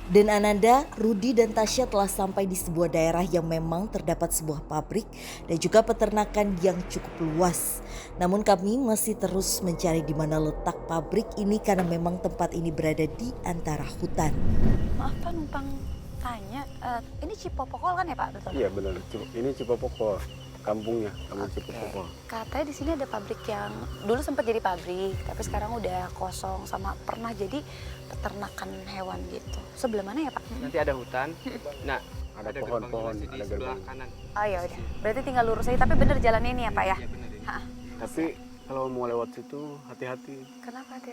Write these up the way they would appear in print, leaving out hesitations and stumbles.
Dan Ananda, Rudi dan Tasya telah sampai di sebuah daerah yang memang terdapat sebuah pabrik dan juga peternakan yang cukup luas. Namun kami masih terus mencari di mana letak pabrik ini karena memang tempat ini berada di antara hutan. Maaf Pak, numpang tanya, ini Cipopokol kan ya Pak, betul? Iya benar, ini Cipopokol, kampung Oke. Cipopokol. Katanya di sini ada pabrik yang dulu sempat jadi pabrik, tapi sekarang udah kosong sama pernah jadi peternakan hewan gitu. Sebelah mana ya Pak? Nanti ada hutan. Nah, Ada ada pohon-pohon, gerbang di ada sebelah gerbang. kanan. Oh ya udah, berarti tinggal lurus aja. Tapi bener jalan ini ya Pak ya? Iya benar ya. Hah, Tapi kalau mau lewat situ hati-hati. kenapa hati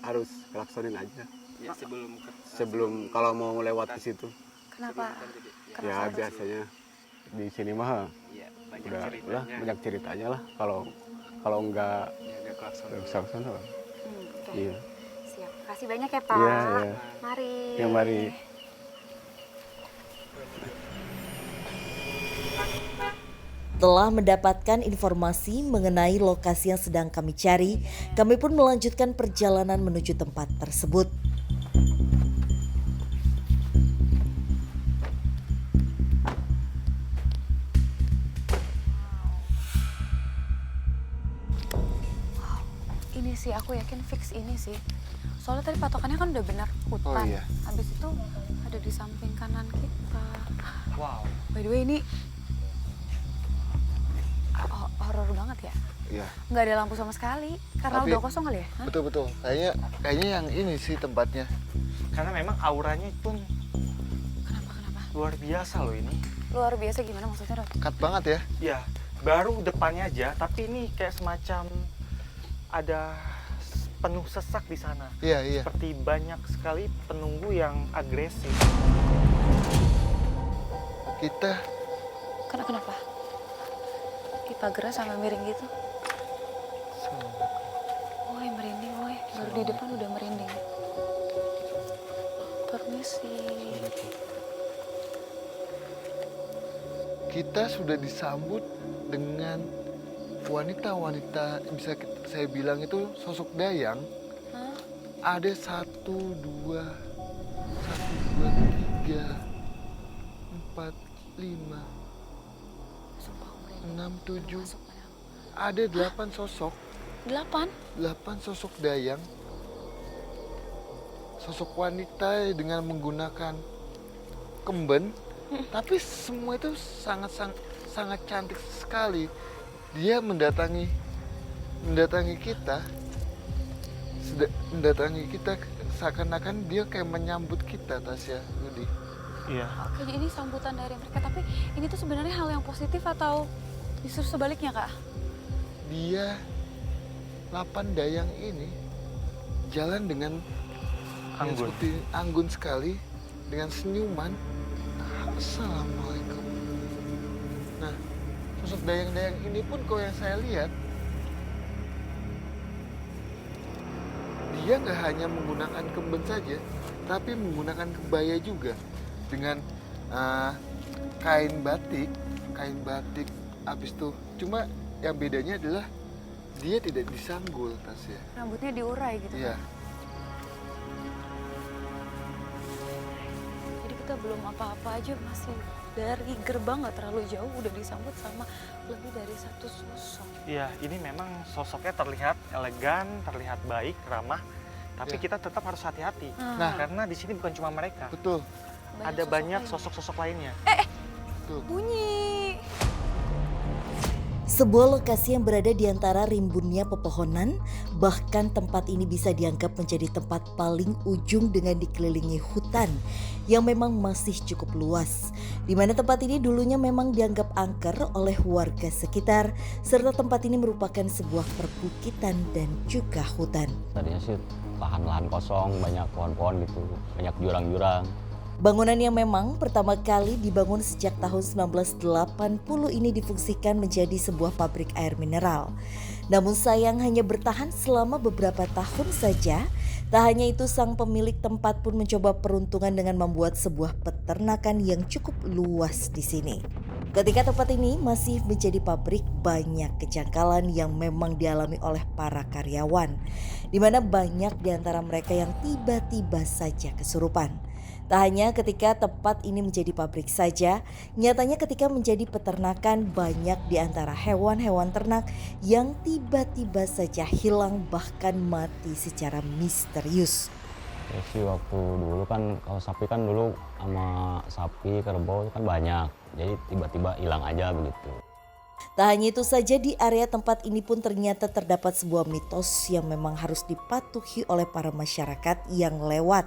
Harus kelaksonin aja. Ya Sebelum kalau mau lewat ke situ. Kenapa? ya, Kenapa Ya harus? biasanya di sini mah ya, banyak udah lah ceritanya. banyak ceritanya lah. Kalau enggak Ya, ada klakson. kelakson lah. Oke, Iya. siap. Kasih banyak ya Pak. Iya, iya. Mari. Ya mari. Telah mendapatkan informasi mengenai lokasi yang sedang kami cari, kami pun melanjutkan perjalanan menuju tempat tersebut. Ini sih aku yakin fix ini sih. Soalnya tadi patokannya kan udah benar hutan. Oh, iya. Habis itu ada di samping kanan kita. Wow. By the way ini horor banget ya. Iya, Nggak ada lampu sama sekali karena Tapi- udah kosong kali ya. Hah? betul. Kayaknya yang ini sih tempatnya. Karena memang auranya pun Kenapa? luar biasa loh ini. Luar biasa gimana maksudnya Rod? Kat banget ya. Ya, baru depannya aja, tapi ini kayak semacam ada penuh sesak di sana. Iya. Seperti banyak sekali penunggu yang agresif. Kita Kenapa? Ih, pagernya sampai miring gitu. Woi, merinding woi. Baru di depan udah merinding. Permisi. kita sudah disambut dengan wanita-wanita, saya bilang itu sosok dayang. Hah? Ada 1, 2, 3, 4, 5, Sumpah aku merinding. 6, 7. Masuk padahal. Ada 8 sosok. 8? 8 sosok dayang. Sosok wanita dengan menggunakan kemben. Tapi semua itu sangat cantik sekali. Dia mendatangi kita. Mendatangi kita seakan-akan dia kayak menyambut kita, Tasya, Rudi. Iya. Oke, jadi ini sambutan dari mereka. Tapi ini tuh sebenarnya hal yang positif atau justru sebaliknya, Kak? Dia 8 dayang ini jalan dengan Anggun. seperti anggun sekali, dengan senyuman. Assalamualaikum. Nah, sosok dayang-dayang ini pun kalau yang saya lihat, dia nggak hanya menggunakan kemben saja, tapi menggunakan kebaya juga dengan kain batik, habis itu cuma yang bedanya adalah dia tidak disanggul, Tasya. Rambutnya diurai gitu. Iya. Jadi kita belum apa-apa aja masih dari gerbang nggak terlalu jauh udah disambut sama lebih dari 1 sosok. Iya, ini memang sosoknya terlihat elegan, terlihat baik, ramah. Tapi Iya. kita tetap harus hati-hati. Nah. Karena di sini bukan cuma mereka. Betul, Ada sosok banyak lain. sosok-sosok lainnya. betul. Bunyi. Sebuah lokasi yang berada di antara rimbunnya pepohonan, bahkan tempat ini bisa dianggap menjadi tempat paling ujung dengan dikelilingi hutan yang memang masih cukup luas. Di mana tempat ini dulunya memang dianggap angker oleh warga sekitar, serta tempat ini merupakan sebuah perbukitan dan juga hutan. Tadinya sih lahan-lahan kosong, banyak pohon-pohon gitu, banyak jurang-jurang. Bangunan yang memang pertama kali dibangun sejak tahun 1980 ini difungsikan menjadi sebuah pabrik air mineral. Namun sayang hanya bertahan selama beberapa tahun saja. Tak hanya itu, sang pemilik tempat pun mencoba peruntungan dengan membuat sebuah peternakan yang cukup luas di sini. Ketika tempat ini masih menjadi pabrik, banyak kejanggalan yang memang dialami oleh para karyawan, di mana banyak di antara mereka yang tiba-tiba saja kesurupan. Tak hanya ketika tempat ini menjadi pabrik saja, nyatanya ketika menjadi peternakan banyak di antara hewan-hewan ternak yang tiba-tiba saja hilang bahkan mati secara misterius. Ya sih waktu dulu kan kalau sapi kan dulu sama sapi kerbau kan banyak, jadi tiba-tiba hilang aja begitu. Tak hanya itu saja, di area tempat ini pun ternyata terdapat sebuah mitos yang memang harus dipatuhi oleh para masyarakat yang lewat,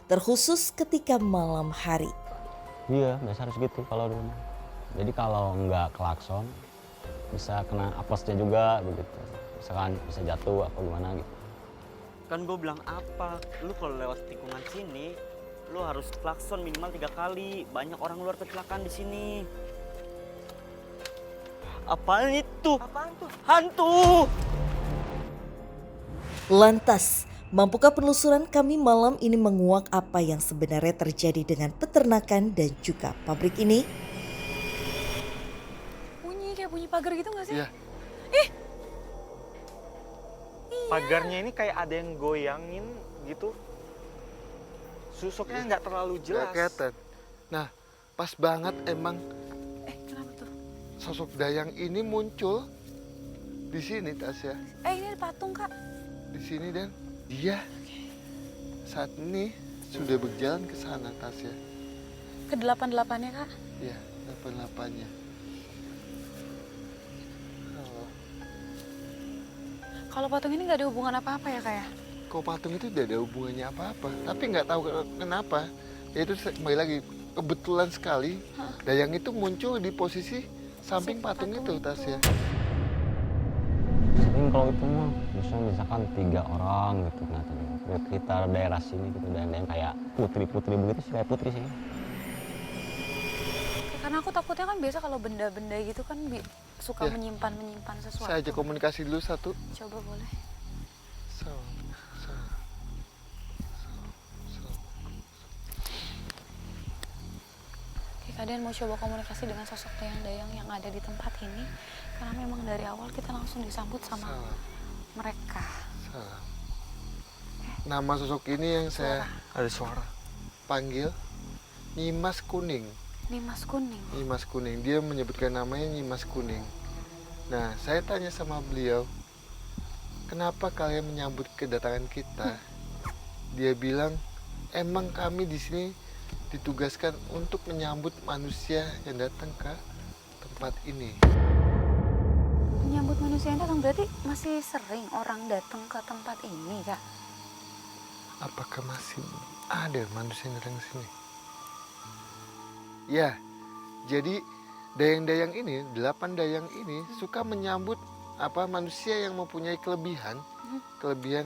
terkhusus ketika malam hari. Iya biasa harus gitu kalau dulu. Jadi kalau nggak klakson bisa kena apesnya juga begitu. Misalkan bisa jatuh apa gimana gitu. Kan gue bilang apa, lu kalau lewat tikungan sini, lu harus klakson minimal 3 kali. Banyak orang luar kecelakaan di sini. Apaan itu? Apaan tuh? Hantu! Lantas, mampukah penelusuran kami malam ini menguak apa yang sebenarnya terjadi dengan peternakan dan juga pabrik ini? Bunyi kayak bunyi pagar gitu gak sih? Iya. Pagarnya ini kayak ada yang goyangin gitu. Susuknya nggak terlalu Nggak jelas. kelihatan. Nah, pas banget emang Kenapa tuh? sosok Dayang ini muncul di sini Tasya, Ini ada patung Kak. di sini, dan dia saat ini sudah berjalan ke sana Tasya. Ke 88-nya Kak. Ya, 88-nya. Kalau patung ini nggak ada hubungan apa-apa ya Kak ya? Kok patung itu tidak ada hubungannya apa-apa, tapi nggak tahu kenapa. Ya itu kembali lagi, kebetulan sekali Dayang itu muncul di posisi samping patung itu Tasya. Sering kalau itu mah misalkan 3 orang gitu katanya. Sekitar daerah sini gitu, daerah kayak putri-putri begitu sih, kayak putri sih. Karena aku takutnya kan biasa kalau benda-benda gitu kan suka Ya. menyimpan sesuatu. Saya ajak komunikasi dulu satu. Coba boleh. Oke, kalian mau coba komunikasi dengan sosok Dayang yang ada di tempat ini, karena memang dari awal kita langsung disambut sama Salam. mereka. Salam. Nama sosok ini yang saya Ada suara. panggil Nyimas Kuning. Nimas kuning. Nyimas Kuning, dia menyebutkan namanya Nyimas Kuning. Nah, saya tanya sama beliau, kenapa kalian menyambut kedatangan kita? Dia bilang, emang kami di sini ditugaskan untuk menyambut manusia yang datang ke tempat ini. Menyambut manusia yang datang berarti masih sering orang datang ke tempat ini Kak? Apakah masih ada manusia yang datang ke sini? Ya, jadi dayang-dayang ini, 8 dayang ini suka menyambut manusia yang mempunyai kelebihan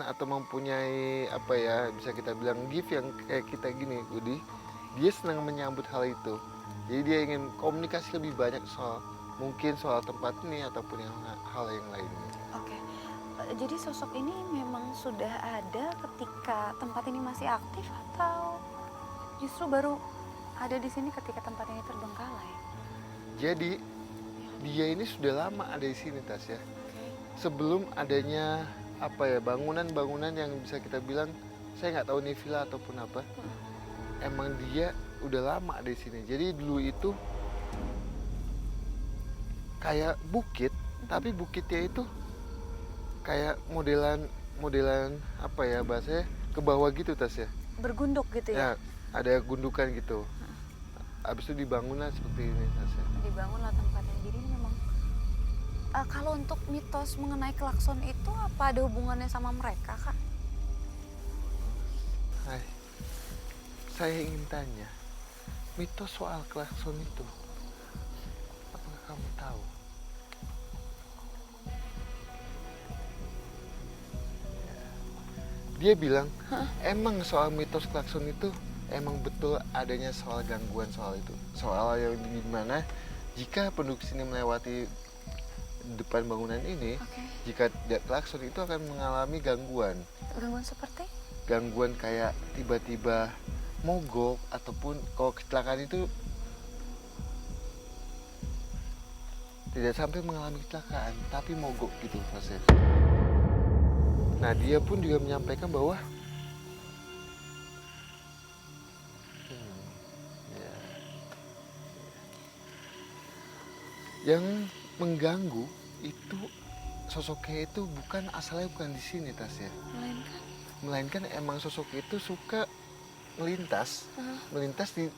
atau mempunyai bisa kita bilang gift yang kayak kita gini, Budi. Dia senang menyambut hal itu. Jadi dia ingin komunikasi lebih banyak soal tempat ini ataupun hal yang lainnya. Oke. Jadi sosok ini memang sudah ada ketika tempat ini masih aktif atau justru baru ada di sini ketika tempat ini terbengkalai? Jadi dia ini sudah lama ada di sini, Tasya. Oke. Sebelum adanya bangunan-bangunan yang bisa kita bilang, saya nggak tahu ini villa ataupun apa. Emang dia udah lama ada di sini. Jadi dulu itu kayak bukit, tapi bukitnya itu kayak modelan bahasanya ke bawah gitu Tasya. Bergunduk gitu ya? Ya, ada gundukan gitu. Habis itu dibangunlah seperti ini Tasya. Dibangunlah tempatnya. Jadi ini memang kalau untuk mitos mengenai klakson itu apa ada hubungannya sama mereka Kak? Hai, saya ingin tanya, mitos soal klakson itu, apakah kamu tahu? Dia bilang, emang soal mitos klakson itu emang betul adanya soal gangguan soal itu. Soal yang dimana jika penduduk sini melewati depan bangunan ini, jika tidak klakson itu akan mengalami gangguan. Gangguan seperti? Gangguan kayak tiba-tiba mogok ataupun kalau kecelakaan itu tidak sampai mengalami kecelakaan tapi mogok gitu proses. Nah dia pun juga menyampaikan bahwa Yang mengganggu itu sosoknya itu bukan asalnya bukan di sini Tasya. Melainkan emang sosoknya itu suka melintas di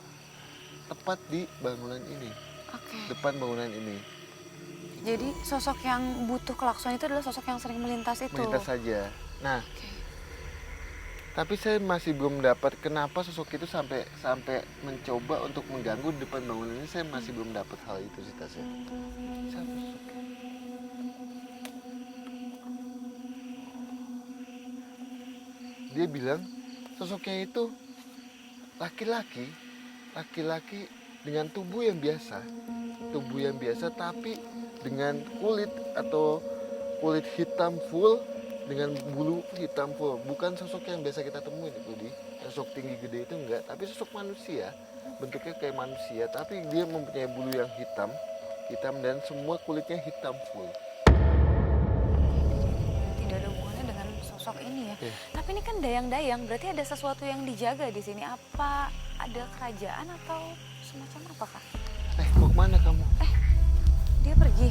tepat di bangunan ini, Oke. depan bangunan ini. Jadi sosok yang butuh klakson itu adalah sosok yang sering melintas itu. Melintas saja. Nah, Oke. tapi saya masih belum dapat kenapa sosok itu sampai mencoba untuk mengganggu di depan bangunan ini. Saya masih belum dapat hal itu sih Tasya. Siapa sosoknya? Dia bilang sosoknya itu laki-laki dengan tubuh yang biasa tapi dengan kulit hitam full dengan bulu hitam full. Bukan sosok yang biasa kita temuin itu di sosok tinggi gede itu enggak, tapi sosok manusia, bentuknya kayak manusia tapi dia mempunyai bulu yang hitam dan semua kulitnya hitam full. Tidak ada hubungannya dengan sosok ini ya. Iya. Tapi ini kan dayang-dayang, berarti ada sesuatu yang dijaga di sini. Apa ada kerajaan atau semacam apa, Kak? Mau kemana kamu? Dia pergi.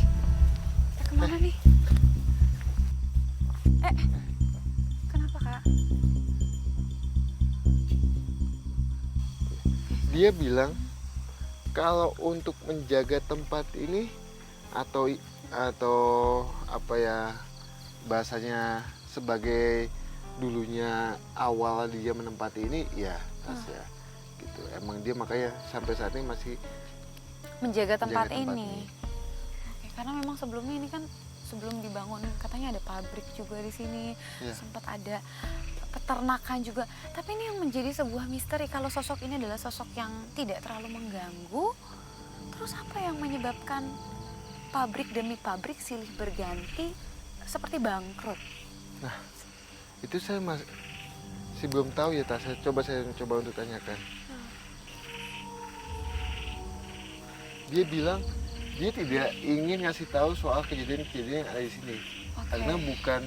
Kemana nih? Kenapa, Kak? Dia bilang kalau untuk menjaga tempat ini atau apa ya bahasanya sebagai dulunya awal dia menempati ini ya Tasya gitu. Emang dia makanya sampai saat ini masih Menjaga tempat tempat ini. Oke, karena memang sebelumnya ini kan sebelum dibangun katanya ada pabrik juga di sini. Iya. Sempat ada peternakan juga. Tapi ini yang menjadi sebuah misteri kalau sosok ini adalah sosok yang tidak terlalu mengganggu. Terus apa yang menyebabkan pabrik demi pabrik silih berganti seperti bangkrut? itu saya masih belum tahu ya Tasya. Saya coba untuk tanyakan. Dia bilang dia tidak ingin ngasih tahu soal kejadian-kejadian yang ada di sini. Oke. Karena bukan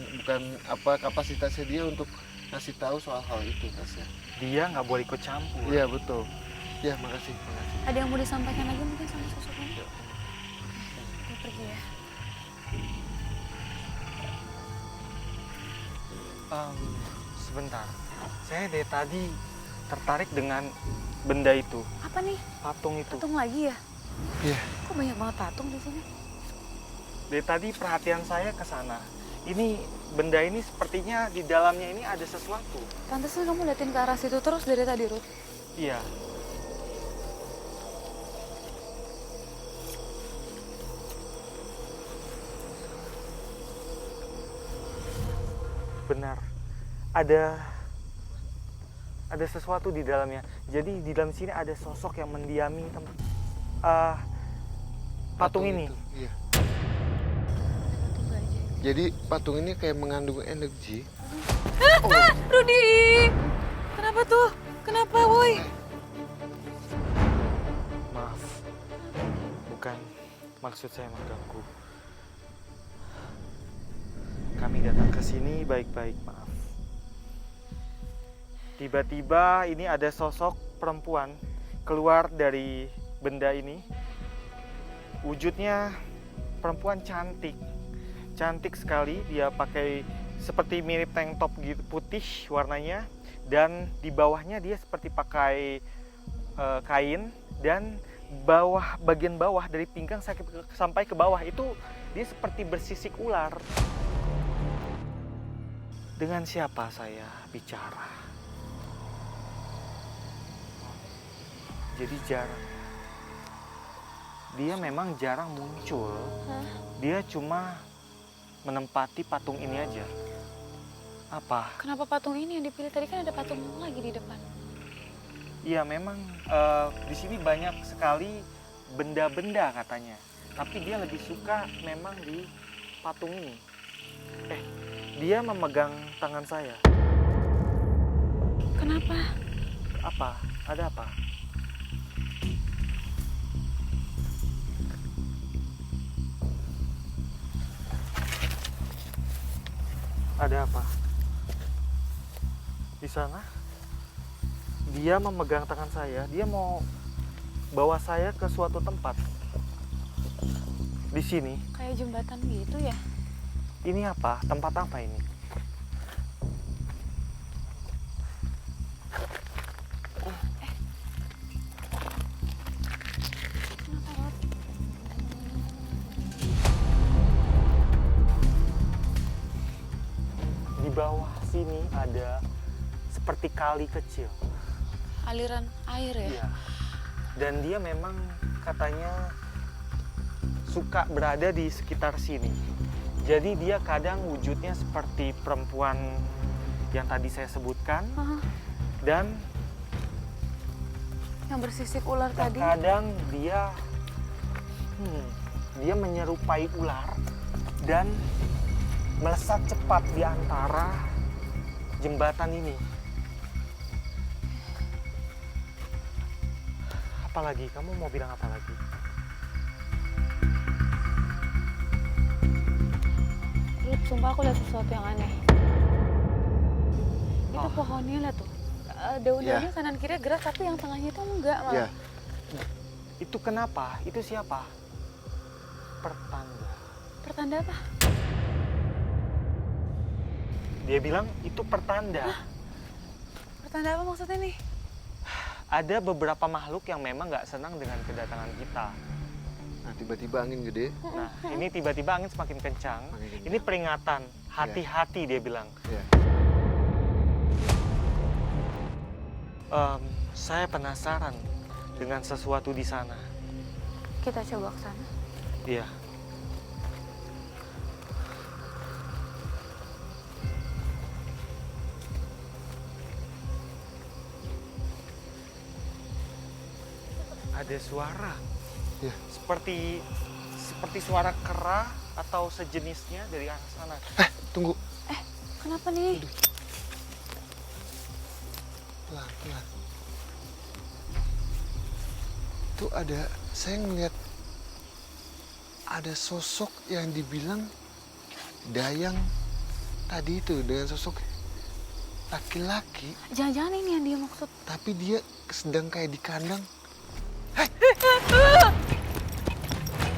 apa kapasitasnya dia untuk ngasih tahu soal hal itu Tasya. Dia nggak boleh ikut campur. Iya betul. Ya makasih. Ada yang mau disampaikan lagi mungkin sama sosok ini? Dia pergi ya. Sebentar, saya dari tadi tertarik dengan benda itu, Apa nih? patung itu. Patung lagi ya? Iya. Kok banyak banget patung di sini? Dari tadi perhatian saya ke sana. Ini benda ini sepertinya di dalamnya ini ada sesuatu. Pantesan kamu liatin ke arah situ terus dari tadi, Ruth. Iya. Benar. Ada sesuatu di dalamnya. Jadi di dalam sini ada sosok yang mendiami patung ini. Itu, iya. Patung gajah. Jadi patung ini kayak mengandung energi. Rudi! Kenapa tuh? Kenapa, woi? Maaf. Bukan maksud saya mengganggu. Kami datang ke sini baik-baik, maaf. Tiba-tiba ini ada sosok perempuan keluar dari benda ini. Wujudnya perempuan cantik. Cantik sekali, dia pakai seperti mirip tank top gitu, putih warnanya. Dan di bawahnya dia seperti pakai kain. Dan bagian bawah dari pinggang sampai ke bawah itu dia seperti bersisik ular. Dengan siapa saya bicara? Jadi jarang. Dia memang jarang muncul. Dia cuma menempati patung ini aja. Apa? Kenapa patung ini yang dipilih? Tadi kan ada patung lagi di depan. Iya memang di sini banyak sekali benda-benda katanya. Tapi dia lebih suka memang di patung ini. Dia memegang tangan saya. Kenapa? Apa? Ada apa? Ada apa? Di sana, dia memegang tangan saya. Dia mau bawa saya ke suatu tempat. di sini. Kayak jembatan gitu ya? Ini apa? Tempat apa ini? Kenapa, Rod? Di bawah sini ada seperti kali kecil. Aliran air ya? Iya. Dan dia memang katanya suka berada di sekitar sini. Jadi dia kadang wujudnya seperti perempuan yang tadi saya sebutkan. Hah, Dan yang bersisik ular tadi? kadang dia dia menyerupai ular dan melesat cepat di antara jembatan ini. Apalagi? Kamu mau bilang apa lagi? Rod, sumpah aku lihat sesuatu yang aneh. Itu pohonnya lihat tuh. Daun-daunnya kanan kiri gerak, tapi yang tengahnya itu enggak malah. Iya. Itu kenapa? Itu siapa? Pertanda. Pertanda apa? Dia bilang itu pertanda. Pertanda apa maksudnya nih? Ada beberapa makhluk yang memang nggak senang dengan kedatangan kita. Nah, tiba-tiba angin gede. Nah, ini tiba-tiba angin semakin kencang. Makin kencang. Ini peringatan. Hati-hati dia bilang. Iya. Saya penasaran dengan sesuatu di sana. Kita coba ke sana. Iya. Ada suara. Iya. Seperti suara kera atau sejenisnya dari arah sana. Tunggu. Kenapa nih? Pelan-pelan. Itu saya ngeliat ada sosok yang dibilang Dayang tadi itu dengan sosok laki-laki, Jangan-jangan ini yang dia maksud. tapi dia sedang kayak di kandang.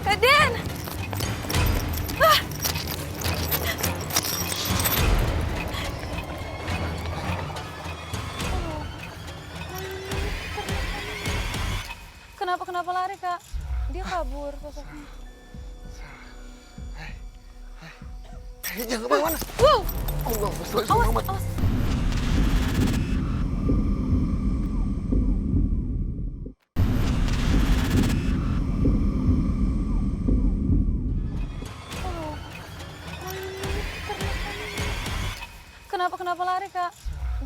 Eden! Kenapa lari, Kak? Dia kabur sosoknya. Jangan kemana-mana. Wow! Allah, Awas, Muhammad. awas. Kenapa lari, Kak?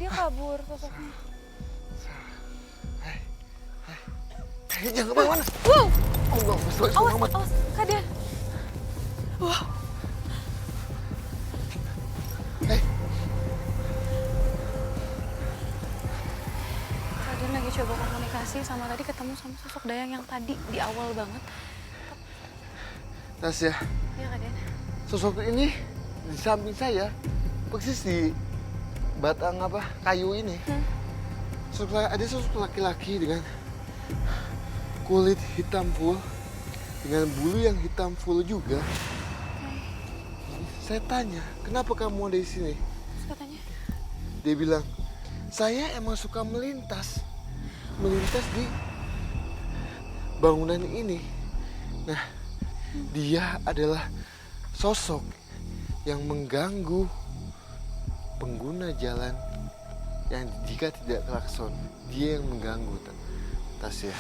Dia kabur sosoknya. Jangan kemana-mana. Wow! Allah, Awas, Muhammad. awas, Kak Dian. Wow. Kak Dian lagi coba komunikasi sama tadi ketemu sama sosok Dayang yang tadi di awal banget. Tasya, Iya, Kak Dian. sosok ini di samping saya, persis di batang kayu ini. Ada sosok laki-laki dengan kulit hitam full, dengan bulu yang hitam full juga. Saya tanya, kenapa kamu ada di sini? Terus katanya, Dia bilang, saya emang suka melintas di bangunan ini. Nah, dia adalah sosok yang mengganggu pengguna jalan yang jika tidak klakson. Dia yang mengganggu, Tasya.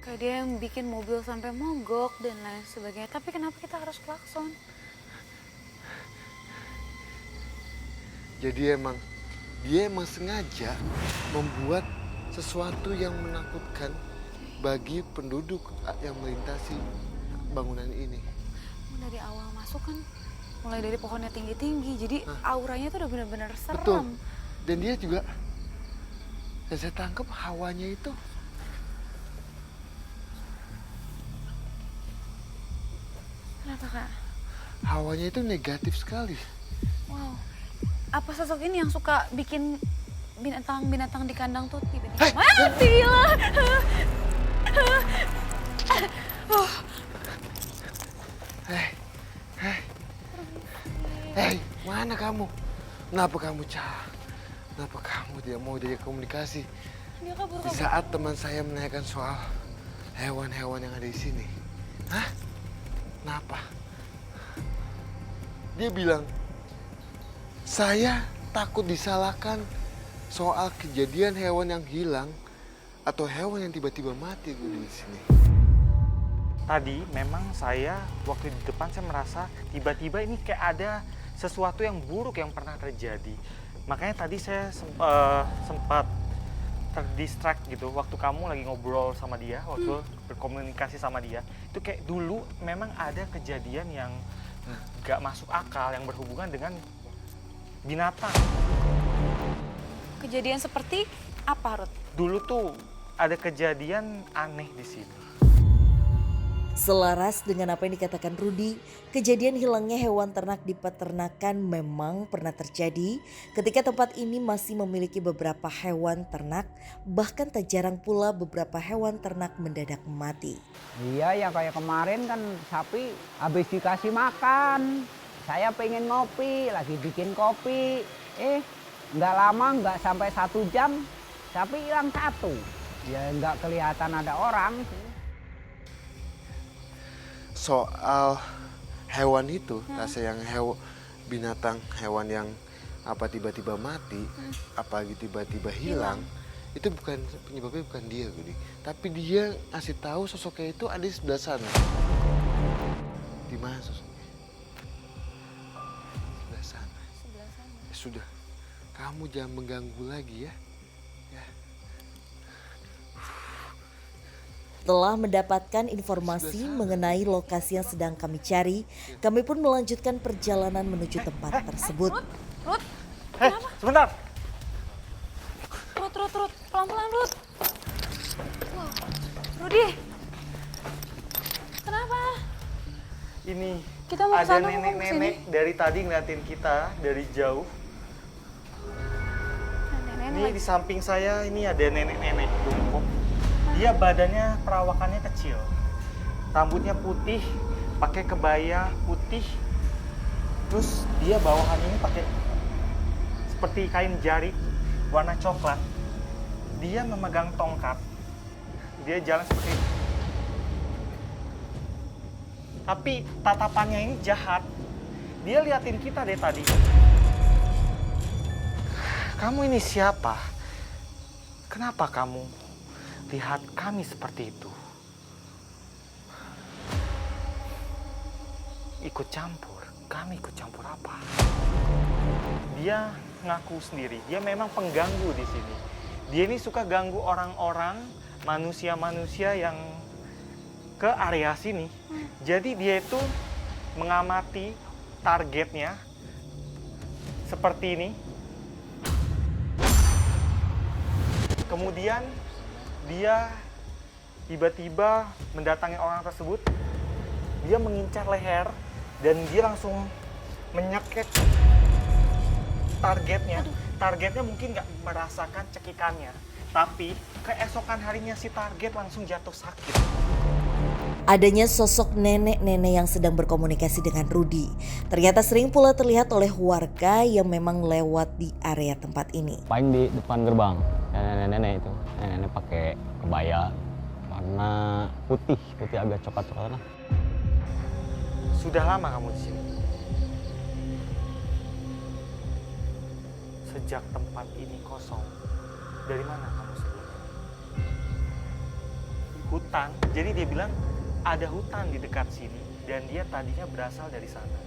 Kak dia yang bikin mobil sampai mogok dan lain sebagainya. Tapi kenapa kita harus klakson? Jadi dia emang sengaja membuat sesuatu yang menakutkan bagi penduduk yang melintasi bangunan ini. Dari awal masuk kan mulai dari pohonnya tinggi-tinggi, jadi auranya tuh udah benar-benar serem. Betul. Dan dia juga, yang saya tangkap hawanya itu Kenapa, Kak? hawanya itu negatif sekali. Wow. Apa sosok ini yang suka bikin binatang-binatang di kandang tuh tiba-tiba mati lah? Hei, mana kamu? Kenapa kamu, Cah? Kenapa kamu tidak mau diajak komunikasi? Dia kabur. Di saat teman saya menanyakan soal hewan-hewan yang ada di sini. Hah? Kenapa? Dia bilang, saya takut disalahkan soal kejadian hewan yang hilang atau hewan yang tiba-tiba mati di sini. Tadi memang saya waktu di depan saya merasa tiba-tiba ini kayak ada sesuatu yang buruk yang pernah terjadi. Makanya tadi saya sempat terdistract gitu waktu kamu lagi ngobrol sama dia, waktu berkomunikasi sama dia. Itu kayak dulu memang ada kejadian yang gak masuk akal yang berhubungan dengan binatang. Kejadian seperti apa, Ruth? Dulu tuh ada kejadian aneh di sini. Selaras dengan apa yang dikatakan Rudy, kejadian hilangnya hewan ternak di peternakan memang pernah terjadi ketika tempat ini masih memiliki beberapa hewan ternak, bahkan tak jarang pula beberapa hewan ternak mendadak mati. Iya, ya kayak kemarin kan sapi habis dikasih makan. Saya pengen ngopi, lagi bikin kopi. Nggak lama, nggak sampai 1 jam, sapi hilang 1. Ya nggak kelihatan ada orang. Soal hewan itu, rasa yang binatang hewan yang apa tiba-tiba mati, apalagi tiba-tiba hilang, itu bukan penyebabnya bukan dia, Budi. Tapi dia ngasih tahu sosoknya itu ada di sebelah sana. Di mana sosoknya? Sebelah sana. Sebelah sana. Ya sudah, kamu jangan mengganggu lagi ya. Setelah mendapatkan informasi mengenai lokasi yang sedang kami cari, kami pun melanjutkan perjalanan menuju tempat tersebut. Ruth, Sebentar. Ruth, pelan-pelan, Ruth. Wow, Rudy, kenapa? Ini Kita mau ada kesana, mau nenek-nenek kesini. dari tadi ngeliatin kita dari jauh. Ini di samping saya ini ada nenek-nenek jongkok. Dia badannya perawakannya kecil, rambutnya putih, pakai kebaya putih, terus dia bawahan ini pakai seperti kain jari warna coklat. Dia memegang tongkat, dia jalan seperti itu. Tapi tatapannya ini jahat. Dia liatin kita dari tadi. Kamu ini siapa? Kenapa kamu lihat kami seperti itu? Ikut campur? Kami ikut campur apa? Dia ngaku sendiri, dia memang pengganggu di sini. Dia ini suka ganggu orang-orang, manusia-manusia yang ke area sini. Jadi dia itu mengamati targetnya seperti ini. Kemudian dia tiba-tiba mendatangi orang tersebut. Dia mengincar leher dan dia langsung menyekek targetnya. Targetnya mungkin nggak merasakan cekikannya, tapi keesokan harinya si target langsung jatuh sakit. Adanya sosok nenek-nenek yang sedang berkomunikasi dengan Rudy ternyata sering pula terlihat oleh warga yang memang lewat di area tempat ini. Paling di depan gerbang, nenek-nenek itu. Nenek-nenek pakai kebaya warna putih agak coklat-coklat lah. Sudah lama kamu di sini? Sejak tempat ini kosong. Dari mana kamu sebelumnya? Hutan. Jadi dia bilang ada hutan di dekat sini dan dia tadinya berasal dari sana.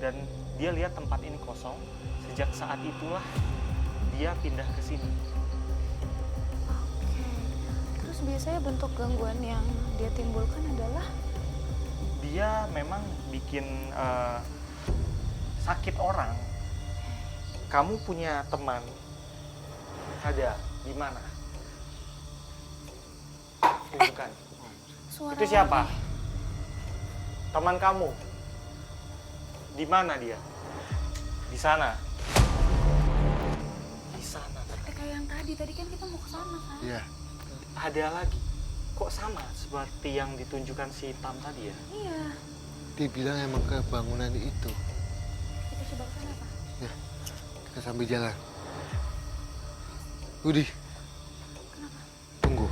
Dan dia lihat tempat ini kosong. Sejak saat itulah dia pindah ke sini. Terus biasanya bentuk gangguan yang dia timbulkan adalah? Dia memang bikin sakit orang. Kamu punya teman? Ada di mana? Tunjukkan. Suara Itu siapa? Teman kamu? Di mana dia? Di sana. Di sana. kayak yang tadi kan kita mau ke sana kan? Iya. Ada lagi. Kok sama seperti yang ditunjukkan si Tam tadi ya? Iya. Dia bilang emang ke bangunan itu. Itu coba ke sana, Pak. Ya, kita sambil jalan. Budi, tunggu.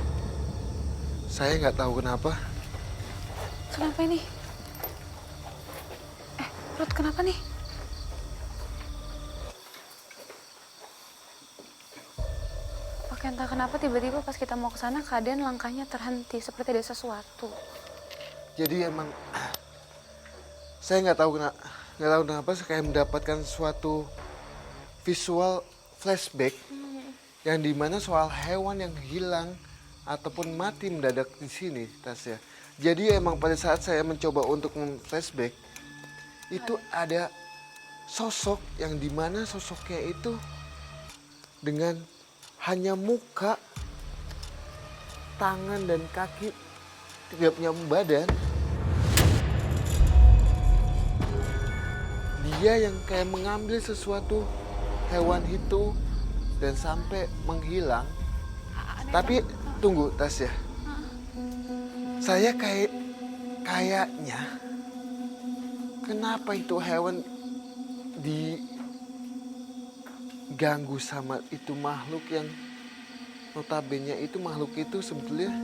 Saya nggak tahu kenapa. Kenapa ini? Ruth, kenapa nih? Oke, entah kenapa tiba-tiba pas kita mau ke sana keadaan langkahnya terhenti seperti ada sesuatu. Jadi emang saya nggak tahu kenapa saya kayak mendapatkan suatu visual flashback yang dimana soal hewan yang hilang ataupun mati mendadak di sini, Tasya. Jadi emang pada saat saya mencoba untuk flashback itu ada sosok yang dimana sosoknya itu dengan hanya muka, tangan dan kaki, tidak punya badan. Dia yang kayak mengambil sesuatu hewan itu dan sampai menghilang. Tapi tunggu, Tasya. Saya kayaknya kenapa itu hewan diganggu sama itu makhluk yang notabene itu makhluk itu sebetulnya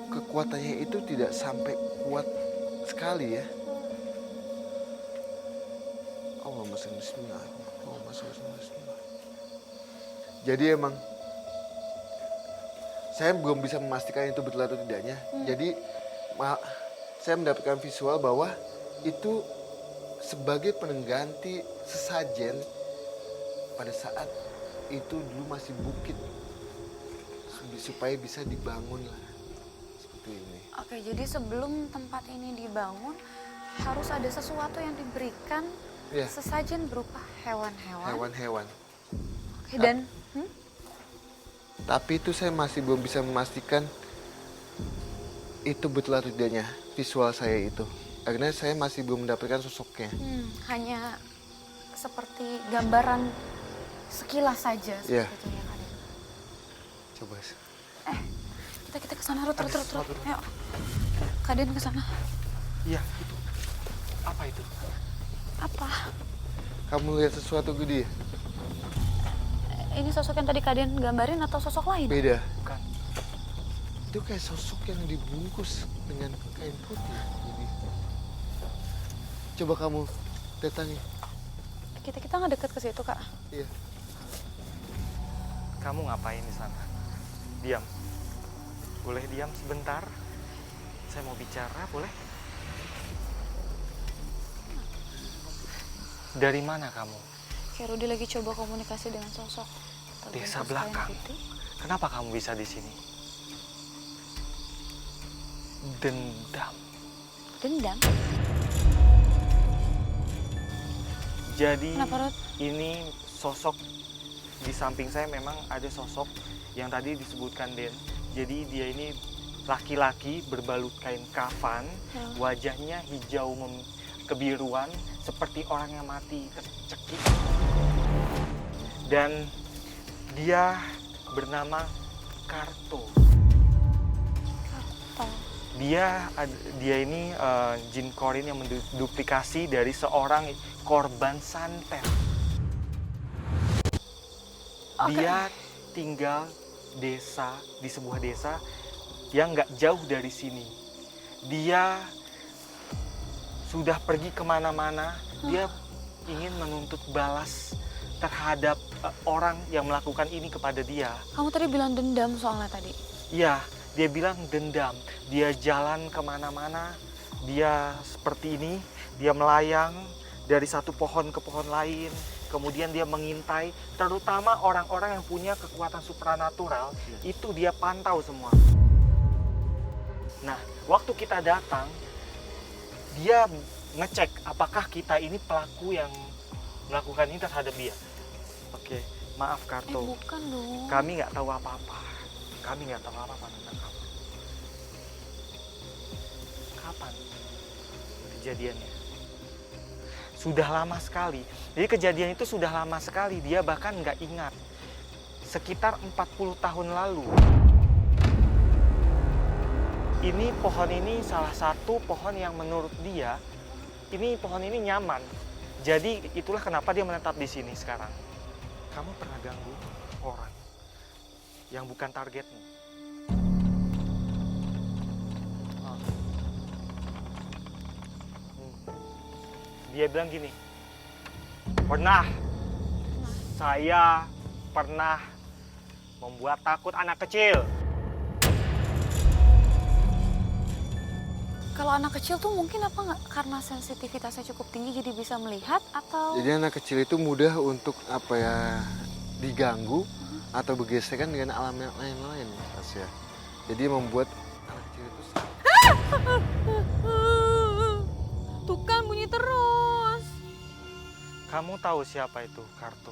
kekuatannya itu tidak sampai kuat sekali ya. Allahumma shalli bismillah. Allahumma shalli bismillah. Jadi emang saya belum bisa memastikan itu betul atau tidaknya. Jadi saya mendapatkan visual bahwa itu sebagai pengganti sesajen pada saat itu dulu masih bukit supaya bisa dibangun lah seperti ini. Oke, jadi sebelum tempat ini dibangun harus ada sesuatu yang diberikan Ya. sesajen berupa hewan-hewan. Hewan-hewan. Oke, dan Tapi itu saya masih belum bisa memastikan itu betul atau tidaknya visual saya itu. Karena saya masih belum mendapatkan sosoknya. hanya seperti gambaran sekilas saja Iya. seperti itu ya, Kak Den. Coba. Kita ke sana, Ruth. Ayo. Kak Den ke sana. Iya, itu. Apa itu? Apa? Kamu lihat sesuatu gede? Ini sosok yang tadi Kak Den gambarin atau sosok lain? Beda. Bukan. Itu kayak sosok yang dibungkus dengan kain putih. Jadi, coba kamu datangi. Kita nggak deket ke situ, Kak. Iya. Kamu ngapain di sana? Diam. Boleh diam sebentar? Saya mau bicara, boleh? Dari mana kamu? Kayak Rudy lagi coba komunikasi dengan sosok. Desa Terbungkus kain belakang. putih. Kenapa kamu bisa di sini? Dendam. Dendam? Jadi Kenapa, Ruth? ini sosok di samping saya memang ada sosok yang tadi disebutkan Den. Jadi dia ini laki-laki berbalut kain kafan, wajahnya hijau kebiruan seperti orang yang mati tercekik. Dan dia bernama Karto. Dia ini jin korin yang menduplikasi dari seorang korban santet. Dia tinggal di sebuah desa yang nggak jauh dari sini. Dia sudah pergi kemana-mana. Dia ingin menuntut balas terhadap orang yang melakukan ini kepada dia. Kamu tadi bilang dendam soalnya tadi. Iya, dia bilang dendam. Dia jalan kemana-mana, dia seperti ini, dia melayang dari satu pohon ke pohon lain. Kemudian dia mengintai, terutama orang-orang yang punya kekuatan supranatural, itu dia pantau semua. Nah, waktu kita datang, dia ngecek apakah kita ini pelaku yang melakukan ini terhadap dia. Oke, maaf Karto. Bukan dong. Kami nggak tahu apa-apa. Kami nggak tahu apa-apa tentang kamu. Kapan kejadiannya? Sudah lama sekali. Jadi kejadian itu sudah lama sekali. Dia bahkan nggak ingat. Sekitar 40 tahun lalu. Ini pohon ini salah satu pohon yang menurut dia, ini pohon ini nyaman. Jadi itulah kenapa dia menetap di sini sekarang. Kamu pernah ganggu orang yang bukan targetmu. Dia bilang gini, saya pernah membuat takut anak kecil. Kalau anak kecil tuh mungkin apa nggak karena sensitivitasnya cukup tinggi jadi bisa melihat atau? Jadi anak kecil itu mudah untuk apa ya, diganggu atau bergesekan dengan alam yang lain-lain, Tasya. Jadi membuat anak kecil itu Tuh kan bunyi terus. Kamu tahu siapa itu Kartu?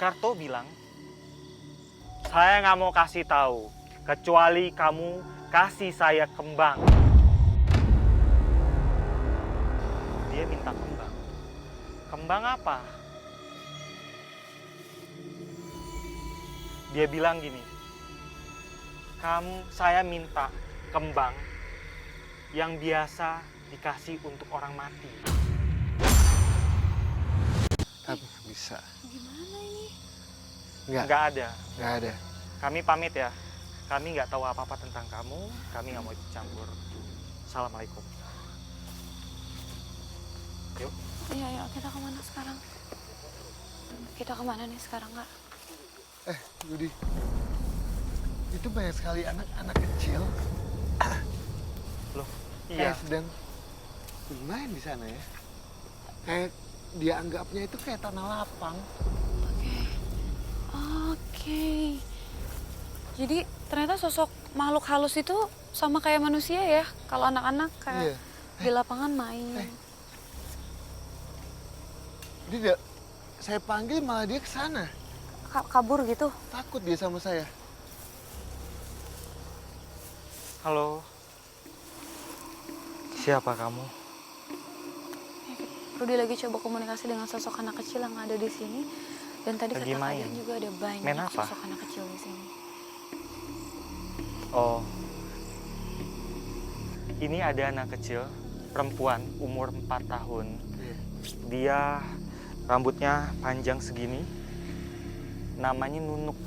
Kartu bilang, saya nggak mau kasih tahu, kecuali kamu kasih saya kembang. Dia minta kembang. Kembang apa? Dia bilang gini, saya minta kembang yang biasa dikasih untuk orang mati. tapi nggak bisa. Gimana ini? Nggak ada. Nggak ada. Kami pamit ya. Kami nggak tahu apa-apa tentang kamu. Kami nggak mau ikut campur. Assalamualaikum. Yuk. Iya, ya, kita kemana sekarang? Kita kemana nih sekarang, Kak? Yudi, itu banyak sekali anak-anak kecil Loh, kayak iya. sedang bermain di sana ya. Kayak dia anggapnya itu kayak tanah lapang. Oke. Jadi ternyata sosok makhluk halus itu sama kayak manusia ya? Kalau anak-anak kayak di lapangan main. Dia saya panggil malah dia ke sana. Kabur gitu? Takut dia sama saya. Halo. Siapa kamu? Rudy lagi coba komunikasi dengan sosok anak kecil yang ada di sini. Dan tadi Lagi kata main? kalian juga ada banyak Main apa? sosok anak kecil di sini. Oh. Ini ada anak kecil, perempuan, umur 4 tahun. Dia rambutnya panjang segini. Namanya Nunuk.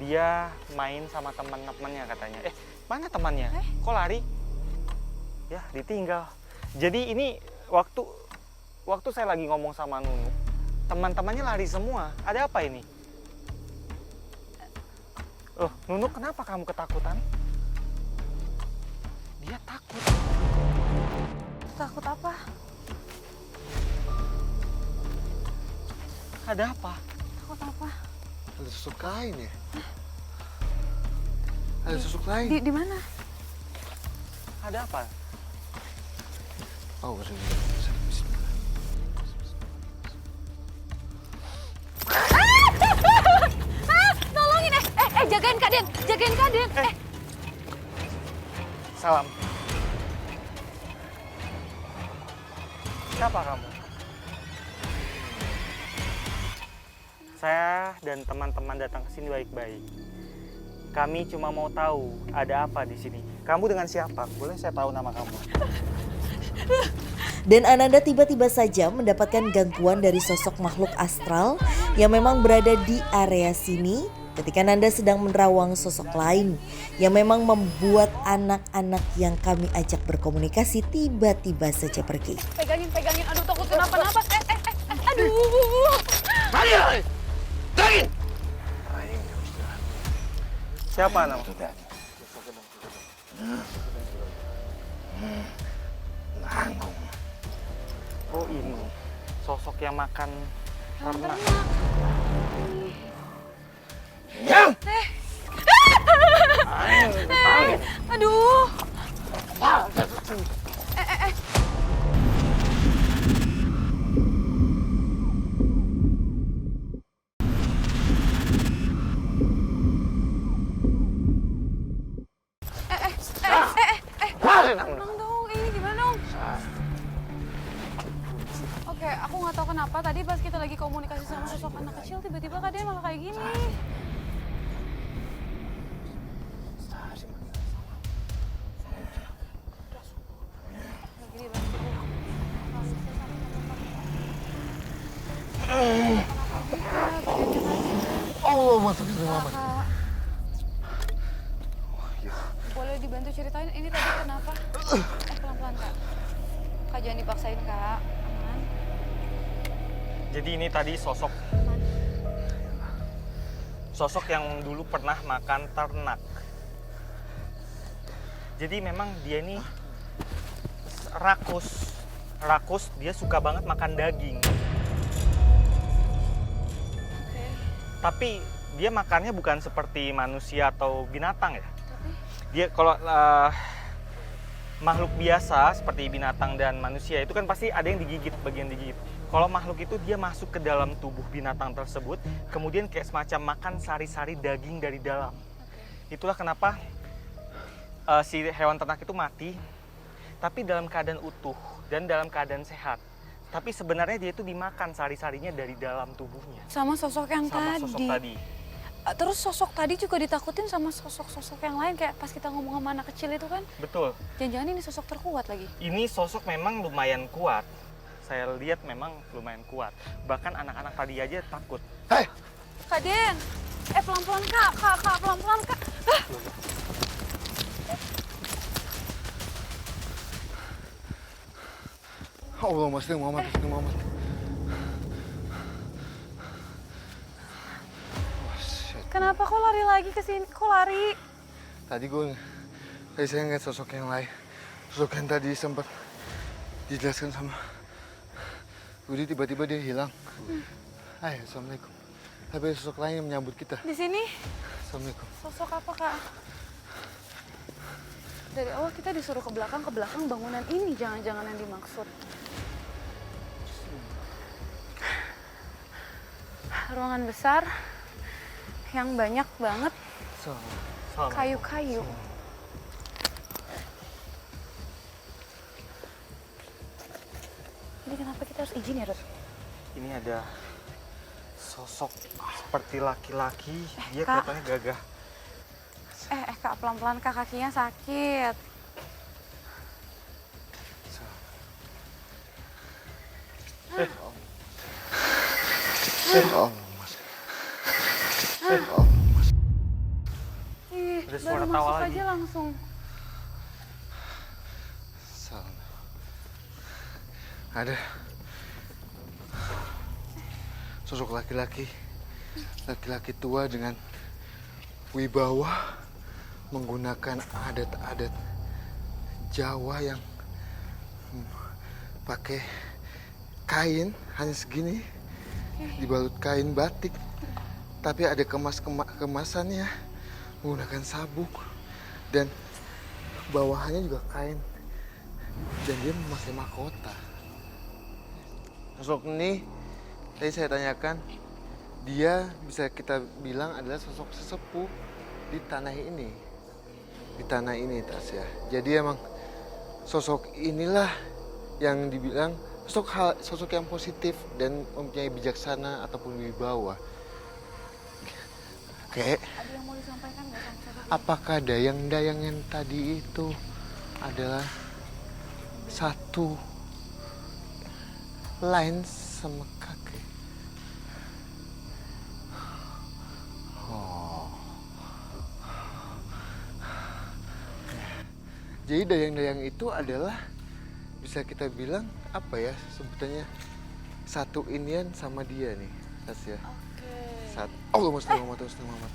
Dia main sama teman-temannya katanya. Mana temannya? Kok lari? Ya, ditinggal. Jadi ini waktu saya lagi ngomong sama Nunuk, teman-temannya lari semua. Ada apa ini? Loh, Nunuk, kenapa kamu ketakutan? Dia takut. Takut apa? Ada apa? Takut apa? Ada sosok lain ya? Ada sosok lain. Di mana? Ada apa? Oh, Tolongin jagain Kak Den, jagain Kak Den. Salam. Siapa kamu? Saya dan teman-teman datang ke sini baik-baik. Kami cuma mau tahu ada apa di sini. Kamu dengan siapa? Boleh saya tahu nama kamu? Dan Ananda tiba-tiba saja mendapatkan gangguan dari sosok makhluk astral yang memang berada di area sini ketika Nanda sedang menerawang sosok lain yang memang membuat anak-anak yang kami ajak berkomunikasi tiba-tiba saja pergi. Pegangin, aduh takut kenapa-napa. Aduh. Siapa nama? Oh ini, sosok yang makan ternak. Aduh. Tenang dong, ini gimana dong? Oke, aku nggak tahu kenapa tadi pas kita lagi komunikasi sama sosok anak kecil tiba-tiba Kak Den malah kayak gini. Allah masuk istri Muhammad. Kak, boleh dibantu ceritain ini tadi kenapa? Pelan-pelan kak. Kak jangan dipaksain kak. Aman. Jadi ini tadi sosok Aman. yang dulu pernah makan ternak. Jadi memang dia ini rakus, dia suka banget makan daging. Oke. Tapi dia makannya bukan seperti manusia atau binatang ya. Tapi Dia kalau makhluk biasa seperti binatang dan manusia itu kan pasti ada yang digigit, bagian digigit. Kalau makhluk itu dia masuk ke dalam tubuh binatang tersebut, kemudian kayak semacam makan sari-sari daging dari dalam. Itulah kenapa si hewan ternak itu mati, tapi dalam keadaan utuh dan dalam keadaan sehat. Tapi sebenarnya dia itu dimakan sari-sarinya dari dalam tubuhnya. sama sosok yang Sama tadi. sosok tadi. Terus sosok tadi juga ditakutin sama sosok-sosok yang lain kayak pas kita ngomong sama anak kecil itu kan. Betul. Jangan-jangan ini sosok terkuat lagi. Ini sosok memang lumayan kuat. Saya lihat memang lumayan kuat. Bahkan anak-anak tadi aja takut. Hei, Kak Den, pelan-pelan kak, pelan-pelan kak. Allah masuk Muhammad, istri Muhammad. Oh, shit. Kenapa kok lari lagi ke sini? Kok lari? Tadi saya ngeliat sosok yang lain. Sosok yang tadi sempat dijelaskan sama Budi, tiba-tiba dia hilang. Hai, assalamualaikum. Tapi ada sosok lain yang menyambut kita. Di sini Assalamualaikum. sosok apa kak? Dari awal kita disuruh ke belakang bangunan ini jangan-jangan yang dimaksud. Ruangan besar yang banyak banget kayu-kayu. Ini kenapa kita harus izin ya, Rut? Ini ada sosok seperti laki-laki. Dia Kak. kelihatannya gagah. Kak, pelan-pelan kak, kakinya sakit. Allah masuk. Allah masuk. Ih, Ada suara baru tawa masuk lagi. aja langsung. Salam. Ada sosok laki-laki tua dengan wibawa menggunakan adat-adat Jawa yang pakai kain hanya segini dibalut kain batik, tapi ada kemasannya menggunakan sabuk dan bawahannya juga kain, dan dia memakai mahkota. Sosok ini tadi saya tanyakan, dia bisa kita bilang adalah sosok sesepuh di tanah ini. Di tanah ini, Tasya. Jadi emang sosok inilah yang dibilang sosok yang positif dan mempunyai bijaksana ataupun wibawa. Kayak Ada yang mau disampaikan nggak sama sosok? apakah dayang-dayang yang tadi itu adalah satu lain sama kakek? Oh. Jadi dayang-dayang itu adalah bisa kita bilang apa ya sebutannya, satu inian sama dia nih, Tasya. Allah Muhammad.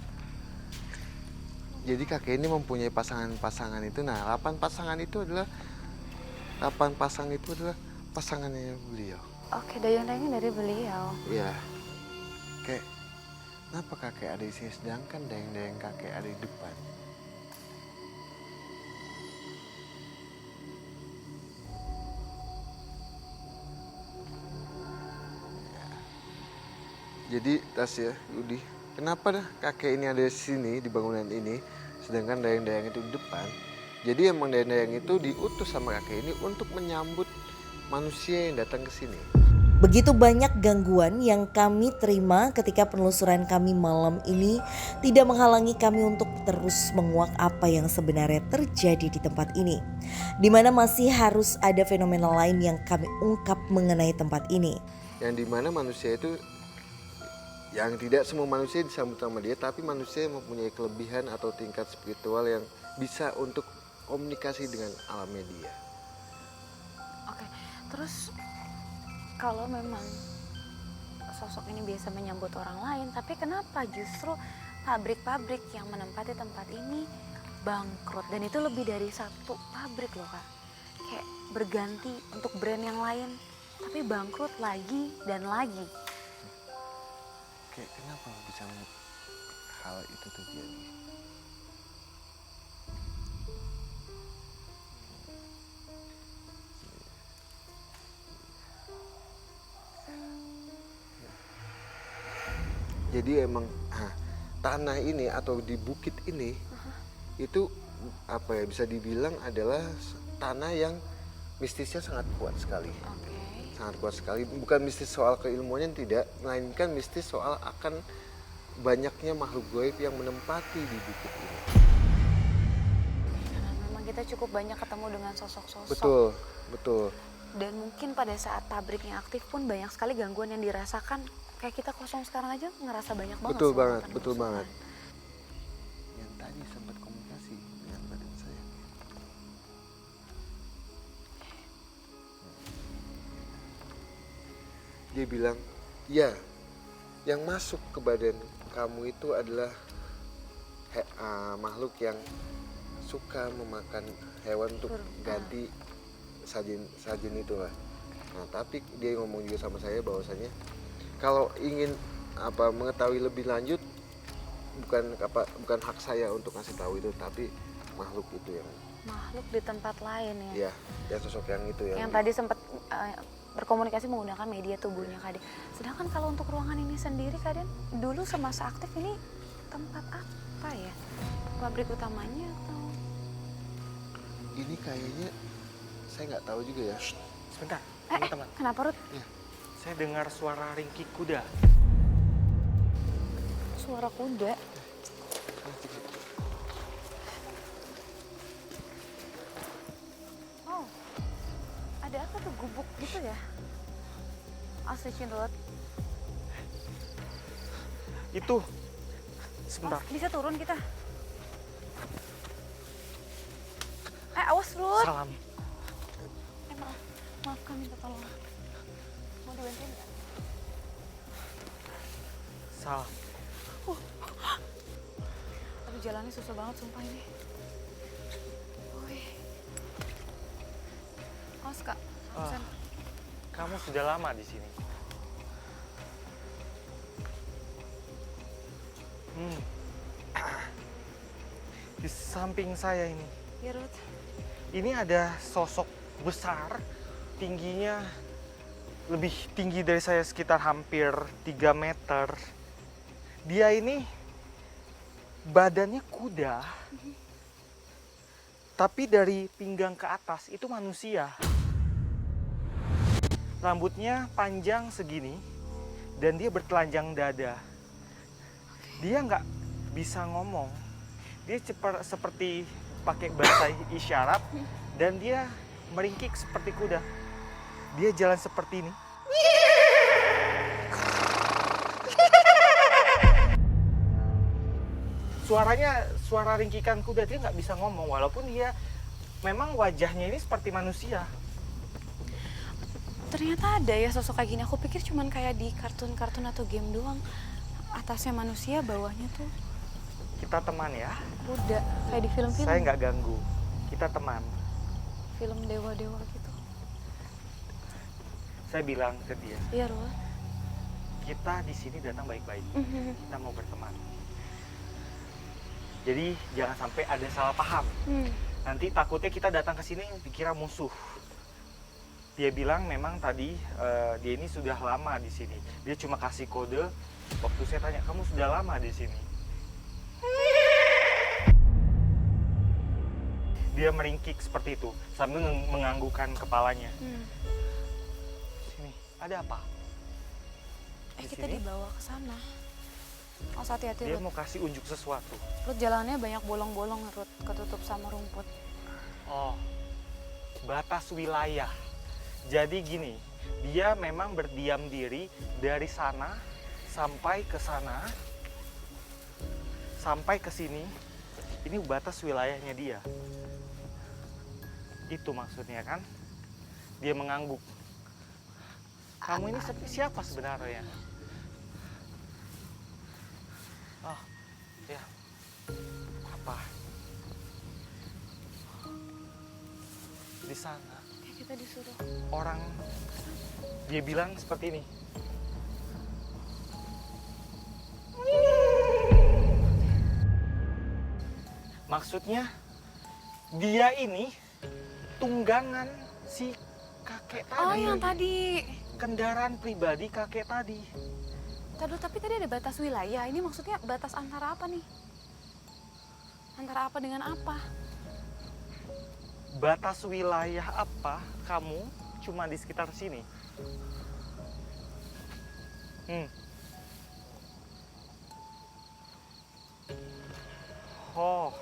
Jadi kakek ini mempunyai pasangan-pasangan itu. Nah, 8 pasang itu adalah pasangannya beliau. Oke, dayang-dayangnya dari beliau. Iya. Kayak kenapa kakek ada di sini sedangkan dayang-dayang kakek ada di depan? Jadi Tasya, Yudi, kenapa dah kakek ini ada di sini di bangunan ini, sedangkan dayang-dayang itu di depan? Jadi emang dayang-dayang itu diutus sama kakek ini untuk menyambut manusia yang datang ke sini. Begitu banyak gangguan yang kami terima ketika penelusuran kami malam ini tidak menghalangi kami untuk terus menguak apa yang sebenarnya terjadi di tempat ini. Di mana masih harus ada fenomena lain yang kami ungkap mengenai tempat ini. Yang dimana manusia itu yang tidak semua manusia disambut sama dia, tapi manusia yang mempunyai kelebihan atau tingkat spiritual yang bisa untuk komunikasi dengan alamnya dia. Oke, terus kalau memang sosok ini biasa menyambut orang lain, tapi kenapa justru pabrik-pabrik yang menempati tempat ini bangkrut? Dan itu lebih dari satu pabrik loh Kak. Kayak berganti untuk brand yang lain, tapi bangkrut lagi dan lagi. Kayak kenapa bisa hal itu terjadi? Jadi emang tanah ini atau di bukit ini itu apa ya, bisa dibilang adalah tanah yang mistisnya sangat kuat sekali. Oke. Sangat kuat sekali. Bukan mistis soal keilmuannya tidak, melainkan mistis soal akan banyaknya makhluk gaib yang menempati di bukit ini. Karena memang kita cukup banyak ketemu dengan sosok-sosok. Betul, betul. Dan mungkin pada saat pabriknya aktif pun banyak sekali gangguan yang dirasakan. Kayak kita kosong sekarang aja ngerasa banyak banget. Betul sama banget, hutan betul musuhan. banget. Yang tadi sempat komunikasi dengan badan saya. Dia bilang, ya, yang masuk ke badan kamu itu adalah makhluk yang suka memakan hewan untuk ganti sajen itu lah. Nah, tapi dia ngomong juga sama saya bahwasanya kalau ingin mengetahui lebih lanjut, bukan hak saya untuk ngasih tahu itu, tapi makhluk itu yang Makhluk di tempat lain ya. ya sosok yang itu Yang tadi sempat berkomunikasi menggunakan media tubuhnya Kak Den. Sedangkan kalau untuk ruangan ini sendiri Kak Den, dulu semasa aktif ini tempat apa ya? Pabrik utamanya atau? ini kayaknya saya nggak tahu juga ya. Sebentar, teman-teman. Kenapa Ruth? Saya dengar suara ringkik kuda. Suara kuda. Oh, ada apa tuh, gubuk gitu ya? Asliin Ruth. Itu. Oh, Sebentar. bisa turun kita? Awas Ruth. Salam. Maaf kami minta tolong. Mau dibantuin nggak? Salam. Aduh, jalannya susah banget sumpah ini. Wih. Awas Kak. Absen. Kamu sudah lama di sini. Di samping saya ini. Ya Ruth. Ini ada sosok besar, tingginya lebih tinggi dari saya sekitar hampir 3 meter. Dia ini badannya kuda, tapi dari pinggang ke atas itu manusia. Rambutnya panjang segini dan dia bertelanjang dada. Dia nggak bisa ngomong. Dia seperti pakai bahasa isyarat dan dia meringkik seperti kuda. Dia jalan seperti ini. Suaranya suara ringkikan kuda, dia nggak bisa ngomong walaupun dia memang wajahnya ini seperti manusia. Ternyata ada ya sosok kayak gini. Aku pikir cuman kayak di kartun-kartun atau game doang. Atasnya manusia, bawahnya tuh Kita teman ya. kuda. Kayak di film-film. Saya nggak ganggu. Kita teman. Film dewa-dewa gitu. Saya bilang ke dia, Iya Ruth. kita di sini datang baik-baik. Kita mau berteman. Jadi jangan sampai ada salah paham. Nanti takutnya kita datang ke sini dikira musuh. Dia bilang memang tadi dia ini sudah lama di sini. Dia cuma kasih kode waktu saya tanya, kamu sudah lama di sini? Dia meringkik seperti itu sambil menganggukkan kepalanya. Sini, ada apa? Di Kita sini? dibawa ke sana. Oh, hati-hati Dia Ruth. mau kasih unjuk sesuatu. Ruth, jalannya banyak bolong-bolong Ruth, ketutup sama rumput. Oh, batas wilayah. Jadi gini, dia memang berdiam diri dari sana sampai ke sana, sampai ke sini, ini batas wilayahnya dia. Itu maksudnya kan? Dia mengangguk. Kamu ini siapa sebenarnya? Oh, ya. Apa? Di sana. Kayak kita disuruh. Orang, dia bilang seperti ini. Maksudnya, dia ini tunggangan si kakek tadi. Oh, yang tadi. Kendaraan pribadi kakek tadi. Tapi tadi ada batas wilayah. Ini maksudnya batas antara apa nih? Antara apa dengan apa? Batas wilayah apa kamu cuma di sekitar sini? Oh,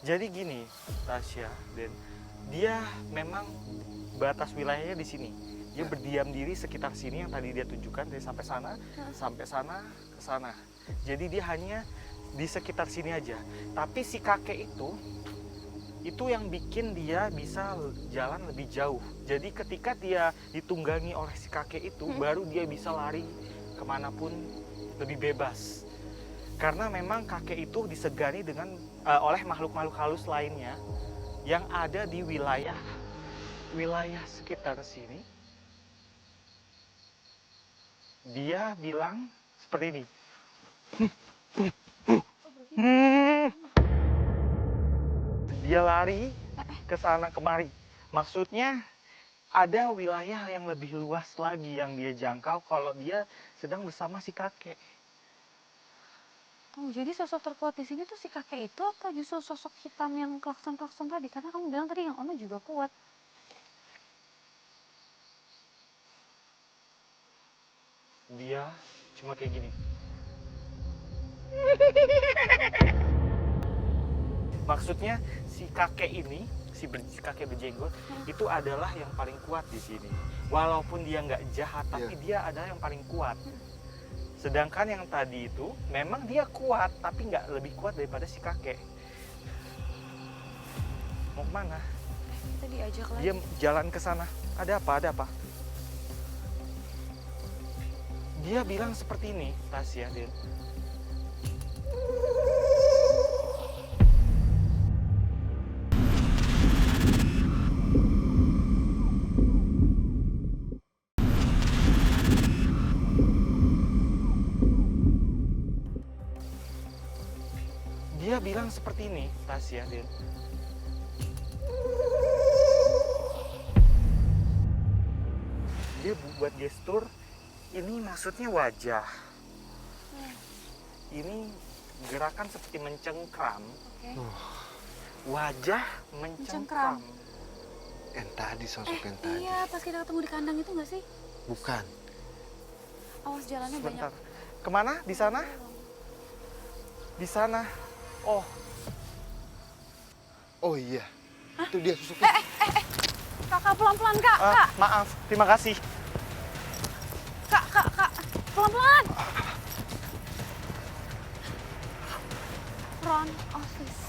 jadi gini, Tasya, Dan. Dia memang batas wilayahnya di sini. Dia berdiam diri sekitar sini yang tadi dia tunjukkan, dari sampai sana, ke sana. Jadi dia hanya di sekitar sini aja. Tapi si kakek itu yang bikin dia bisa jalan lebih jauh. Jadi ketika dia ditunggangi oleh si kakek itu, baru dia bisa lari kemanapun lebih bebas. Karena memang kakek itu disegani oleh makhluk-makhluk halus lainnya yang ada di wilayah sekitar sini. Dia bilang seperti ini. Dia lari ke sana kemari. Maksudnya ada wilayah yang lebih luas lagi yang dia jangkau kalau dia sedang bersama si kakek. Oh, jadi sosok terkuat di sini tuh si kakek itu atau justru sosok hitam yang klakson-klakson tadi? Karena kamu bilang tadi yang Oma juga kuat. Dia cuma kayak gini. Maksudnya si kakek ini, si kakek berjenggot itu adalah yang paling kuat di sini. Walaupun dia nggak jahat, tapi dia adalah yang paling kuat. Sedangkan yang tadi itu memang dia kuat, tapi nggak lebih kuat daripada si kakek. Mau kemana? Kita diajak lagi. Dia jalan ke sana. Ada apa? Ada apa? Dia bilang seperti ini, Tasya, Den. Dia bilang seperti ini, Tasya, Den. Dia buat gestur. Ini maksudnya wajah. Ini gerakan seperti mencengkram. Wajah mencengkram. Yang tadi, sosok yang tadi. Iya, pas kita ketemu di kandang itu nggak sih? Bukan. Awas jalannya Sebentar. banyak. Kemana? Di sana? Di sana. Oh. Oh iya. Itu dia sosoknya. Kakak pelan-pelan, Kak. Kak, Maaf, terima kasih. Kak. Pelan-pelan. Front office.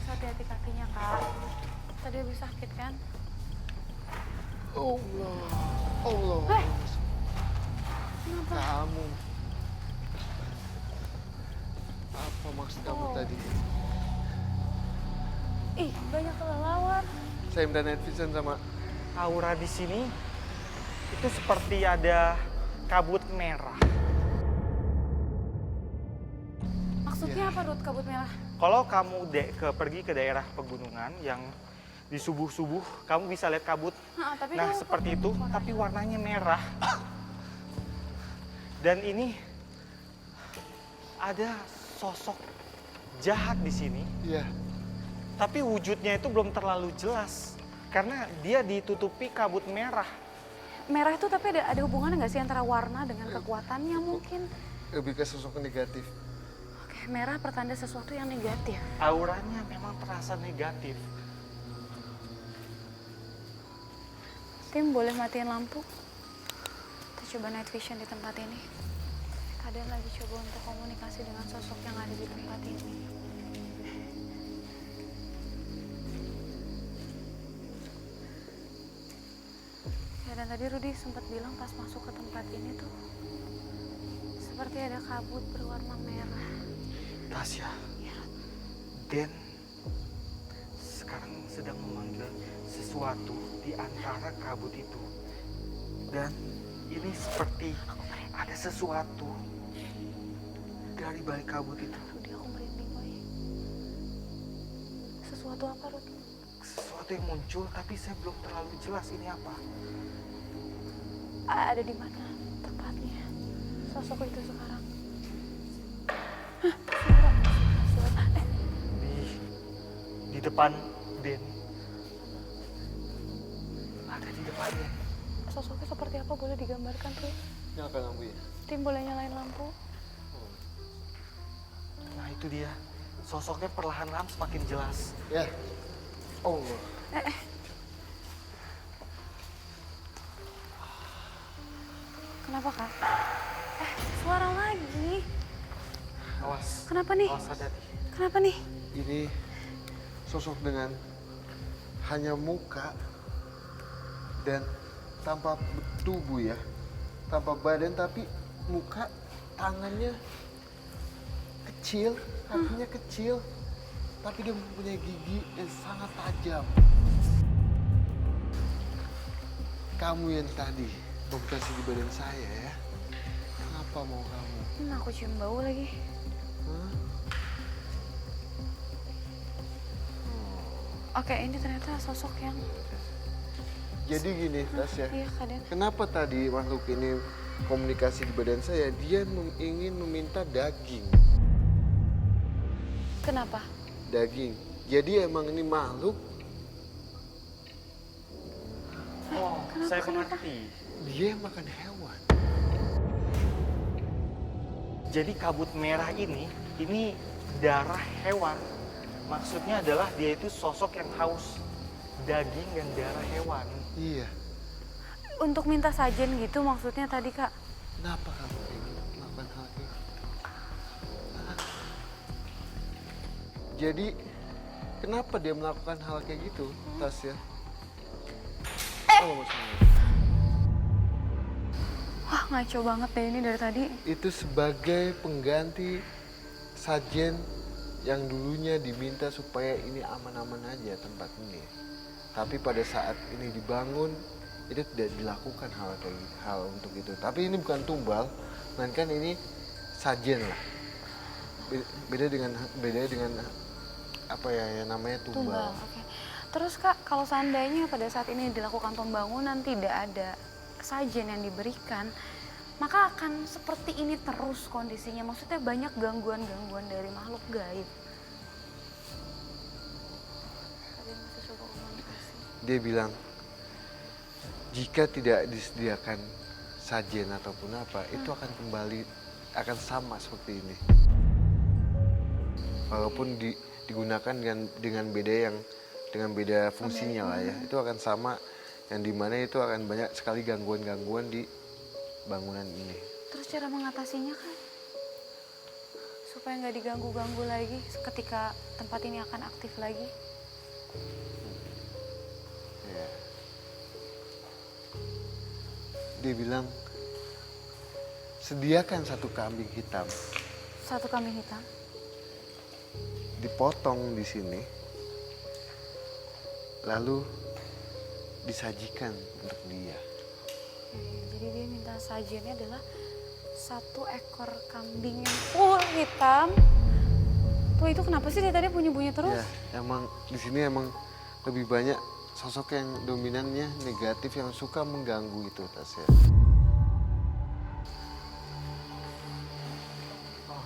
Hati-hati kakinya, Kak. Tadi habis sakit kan? Allah. Kenapa? Kamu. Apa maksud kamu tadi? Ih, banyak kelelawar. Saya minta night vision sama Aura di sini itu seperti ada kabut merah. Maksudnya apa, Ruth, kabut merah? Kalau kamu pergi ke daerah pegunungan yang di subuh-subuh, kamu bisa lihat kabut. Tapi Nah, seperti itu, tapi warnanya merah. Dan ini ada sosok jahat di sini. Iya. Tapi wujudnya itu belum terlalu jelas karena dia ditutupi kabut merah. Merah itu tapi ada hubungannya nggak sih antara warna dengan kekuatannya mungkin? lebih ke sosok negatif. Oke, merah pertanda sesuatu yang negatif. Auranya memang terasa negatif. Tim boleh matiin lampu? Kita coba night vision di tempat ini. Kalian lagi coba untuk komunikasi dengan sosok yang ada di tempat ini. Ya, dan tadi Rudy sempat bilang pas masuk ke tempat ini tuh seperti ada kabut berwarna merah. Tasya, Den sekarang sedang memanggil sesuatu di antara kabut itu. Dan ini seperti ada sesuatu dari balik kabut itu. Rudy, aku merinding, woy. Sesuatu apa, Rudy? Sesuatu yang muncul tapi saya belum terlalu jelas ini apa. Ada di mana tempatnya sosok itu sekarang? Hah, suara. Di depan Den. Ada di depan Den. Sosoknya seperti apa, boleh digambarkan, Rudy? Nyalakan lampu ya. Tim boleh nyalain lampu? Nah itu dia. Sosoknya perlahan-lahan semakin jelas. Ya. Oh. Kenapa, Kak? Suara lagi. Awas. Kenapa nih? Awas hati-hati. Kenapa nih? Ini sosok dengan hanya muka dan tanpa tubuh ya, tanpa badan, tapi muka, tangannya kecil, kakinya kecil, tapi dia mempunyai gigi yang sangat tajam. Kamu yang tadi memutasi di badan saya ya, apa mau kamu? Aku cium bau lagi. Hah? Oke, ini ternyata sosok yang... Jadi gini Tasya, Iya, Kak Den. kenapa tadi makhluk ini komunikasi di badan saya? Dia ingin meminta daging. Kenapa? Daging. Jadi emang ini makhluk, Oh, saya mengerti. dia makan hewan. Jadi kabut merah ini darah hewan. Maksudnya adalah dia itu sosok yang haus daging dan darah hewan. Iya. Untuk minta sajen gitu maksudnya tadi, Kak? Kenapa kamu ingin melakukan hal itu? Hah? Jadi kenapa dia melakukan hal kayak gitu, Tasya? Oh, maksudnya. Wah, ngaco banget deh ini dari tadi. Itu sebagai pengganti sajen yang dulunya diminta supaya ini aman-aman aja tempat ini. Tapi pada saat ini dibangun, itu tidak dilakukan hal untuk itu. Tapi ini bukan tumbal, melainkan ini sajen lah. Beda dengan apa ya yang namanya tumbal. Oke. Terus, Kak, kalau seandainya pada saat ini dilakukan pembangunan tidak ada sajen yang diberikan, maka akan seperti ini terus kondisinya. Maksudnya banyak gangguan-gangguan dari makhluk gaib. Tadi masih coba komunikasi. Dia bilang, jika tidak disediakan sajen ataupun apa, itu akan sama seperti ini. Walaupun digunakan dengan beda fungsinya lah ya, itu akan sama, yang dimana itu akan banyak sekali gangguan-gangguan di bangunan ini. Terus cara mengatasinya, kan? Supaya nggak diganggu-ganggu lagi ketika tempat ini akan aktif lagi. Ya. Dia bilang, sediakan satu kambing hitam, Satu kambing hitam. dipotong di sini, lalu disajikan untuk dia. Jadi dia minta sajiannya adalah satu ekor kambing yang full hitam. Tuh, itu kenapa sih dia tadi bunyi-bunyi terus? Ya, emang di sini emang lebih banyak sosok yang dominannya negatif yang suka mengganggu itu, Tasya.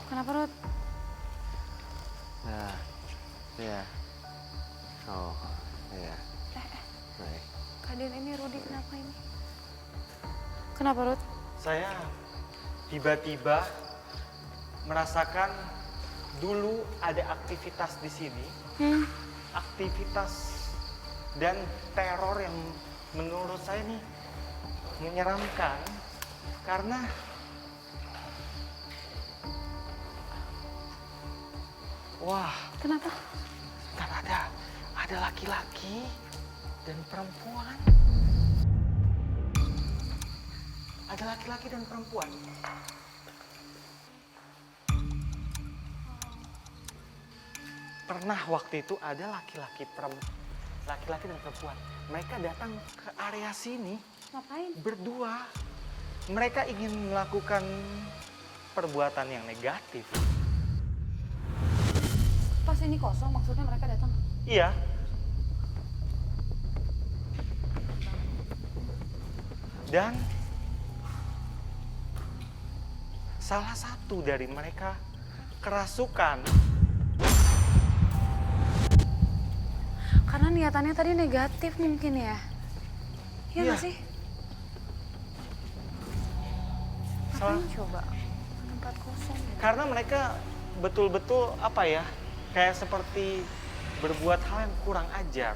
Kenapa, Rut? Nah, ya. Oh, ya. Baik. Kak Den, ini Rudy kenapa ini? Kenapa, Rut? Saya tiba-tiba merasakan dulu ada aktivitas di sini, aktivitas dan teror yang menurut saya nih menyeramkan karena wah, Kenapa? ntar ada laki-laki dan perempuan. Ada laki-laki dan perempuan. Pernah waktu itu ada laki-laki dan perempuan. Mereka datang ke area sini Ngapain? berdua. Mereka ingin melakukan perbuatan yang negatif. Pas ini kosong maksudnya mereka datang. Iya. Dan salah satu dari mereka kerasukan. Karena niatannya tadi negatif mungkin ya. Iya nggak Iya. sih? Salah- Ngapain coba? Tempat kosong. Gitu. Karena mereka betul-betul apa ya, kayak seperti berbuat hal yang kurang ajar.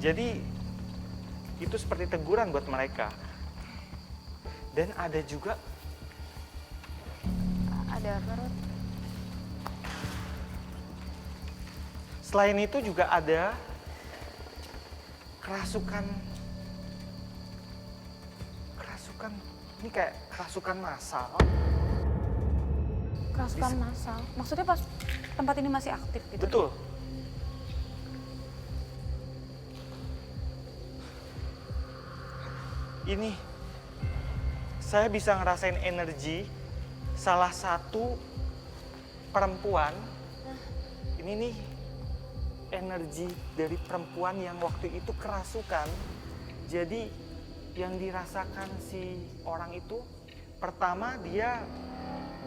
Jadi itu seperti teguran buat mereka. Dan ada juga Ada apa, Rut? selain itu juga ada kerasukan ini kayak kerasukan massal. Kerasukan massal. Maksudnya pas tempat ini masih aktif gitu? Betul. Ini saya bisa ngerasain energi salah satu perempuan. Ini nih energi dari perempuan yang waktu itu kerasukan. Jadi yang dirasakan si orang itu pertama dia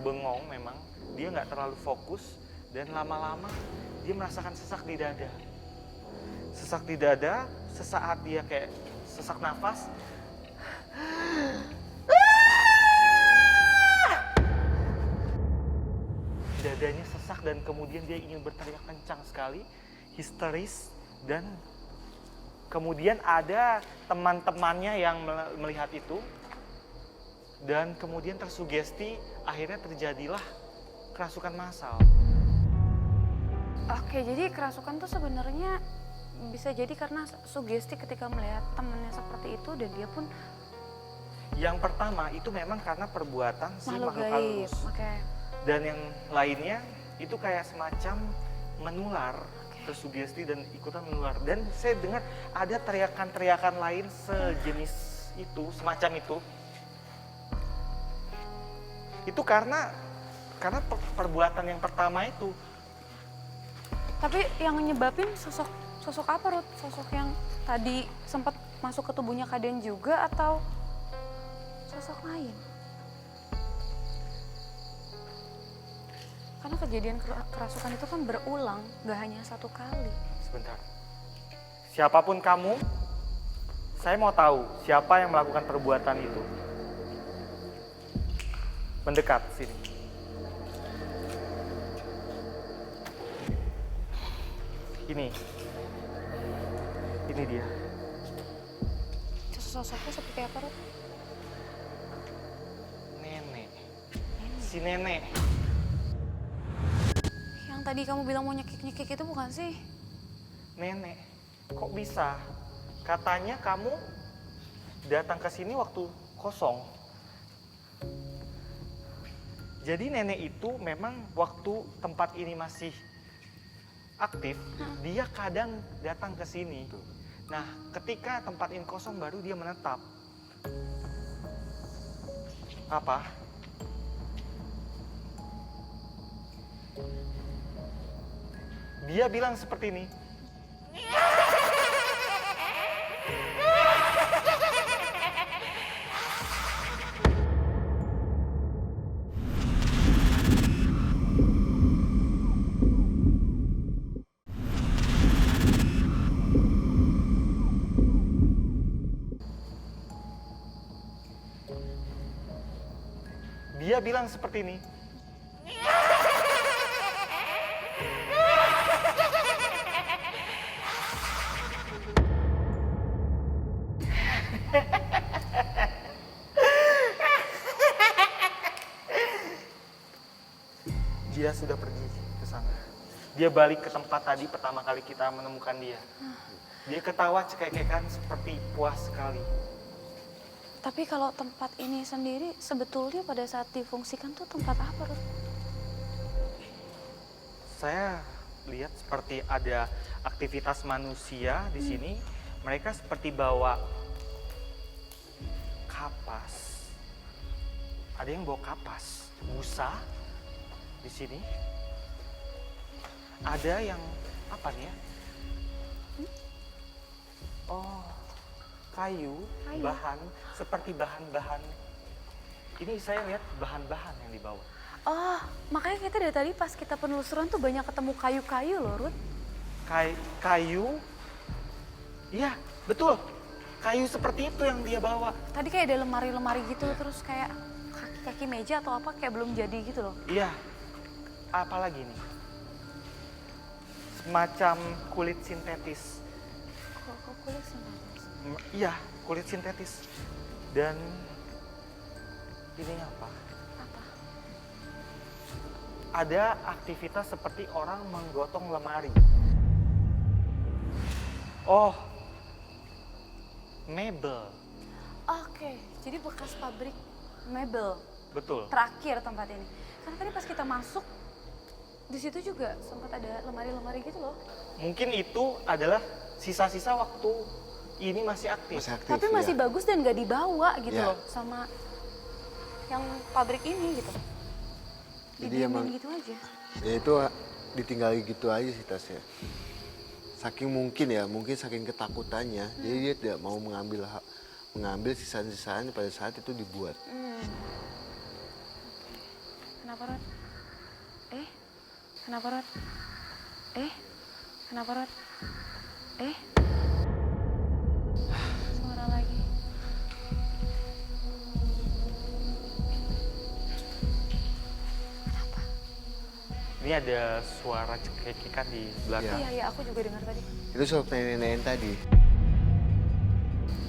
bengong memang, dia nggak terlalu fokus dan lama-lama dia merasakan sesak di dada. Sesak di dada, sesaat dia kayak sesak nafas. Dadanya sesak dan kemudian dia ingin berteriak kencang sekali, histeris, dan kemudian ada teman-temannya yang melihat itu dan kemudian tersugesti, akhirnya terjadilah kerasukan massal. Oke, jadi kerasukan tuh sebenarnya bisa jadi karena sugesti ketika melihat temannya seperti itu dan dia pun Yang pertama itu memang karena perbuatan si makhluk makhluk gaib. halus. Oke. Dan yang lainnya itu kayak semacam menular, tersugesti dan ikutan menular. Dan saya dengar ada teriakan-teriakan lain sejenis itu, semacam itu. Itu karena perbuatan yang pertama itu. Tapi yang nyebabin sosok apa, Ruth? Sosok yang tadi sempat masuk ke tubuhnya Kaden juga atau sosok lain? Karena kejadian kerasukan itu kan berulang, gak hanya satu kali. Sebentar. Siapapun kamu, saya mau tahu siapa yang melakukan perbuatan itu. Mendekat sini. Ini dia. Sosoknya seperti apa, Ruth? Nenek. Si nenek. Yang tadi kamu bilang mau nyekik-nyekik itu bukan sih? Nenek. Kok bisa? Katanya kamu datang ke sini waktu kosong. Jadi nenek itu memang waktu tempat ini masih aktif, dia kadang datang ke sini. Nah, ketika tempat ini kosong baru dia menetap. Apa? Dia bilang seperti ini. Dia bilang seperti ini. Dia sudah pergi ke sana. Dia balik ke tempat tadi pertama kali kita menemukan dia. Dia ketawa cekek-cekekan seperti puas sekali. Tapi kalau tempat ini sendiri sebetulnya pada saat difungsikan tuh tempat apa, Ruth? Saya lihat seperti ada aktivitas manusia di sini. Mereka seperti bawa kapas. Ada yang bawa kapas, busa di sini. Ada yang apa nih ya? Oh, kayu, bahan seperti bahan-bahan. Ini saya lihat bahan-bahan yang dibawa. Oh, makanya kita dari tadi pas kita penelusuran tuh banyak ketemu kayu-kayu loh, Ruth. Kayu, iya betul. Kayu seperti itu yang dia bawa. Tadi kayak ada lemari-lemari gitu, terus kayak kaki-kaki meja atau apa kayak belum jadi gitu loh. Iya, apalagi nih? Semacam kulit sintetis. Kok kulit sintetis? Iya, kulit sintetis. Dan ini apa? Apa? Ada aktivitas seperti orang menggotong lemari. Oh, mebel. Oke, jadi bekas pabrik mebel. Betul. Terakhir tempat ini. Karena tadi pas kita masuk, di situ juga sempat ada lemari-lemari gitu loh. Mungkin itu adalah sisa-sisa waktu ini masih aktif. Masih aktif, Tapi masih ya. bagus dan nggak dibawa gitu Ya. loh sama yang pabrik ini gitu. Jadi emang Didiamin gitu aja. ya itu ditinggali gitu aja sih tasnya. Saking mungkin ya, mungkin saking ketakutannya, jadi dia tidak mau mengambil sisaan-sisaan pada saat itu dibuat. Kenapa, Rod? Kenapa, Rod? Kenapa, Rod? Suara lagi. Kenapa? Ini ada suara cekikikan di belakang. Iya, aku juga dengar tadi. Itu soal nenek-nenek tadi.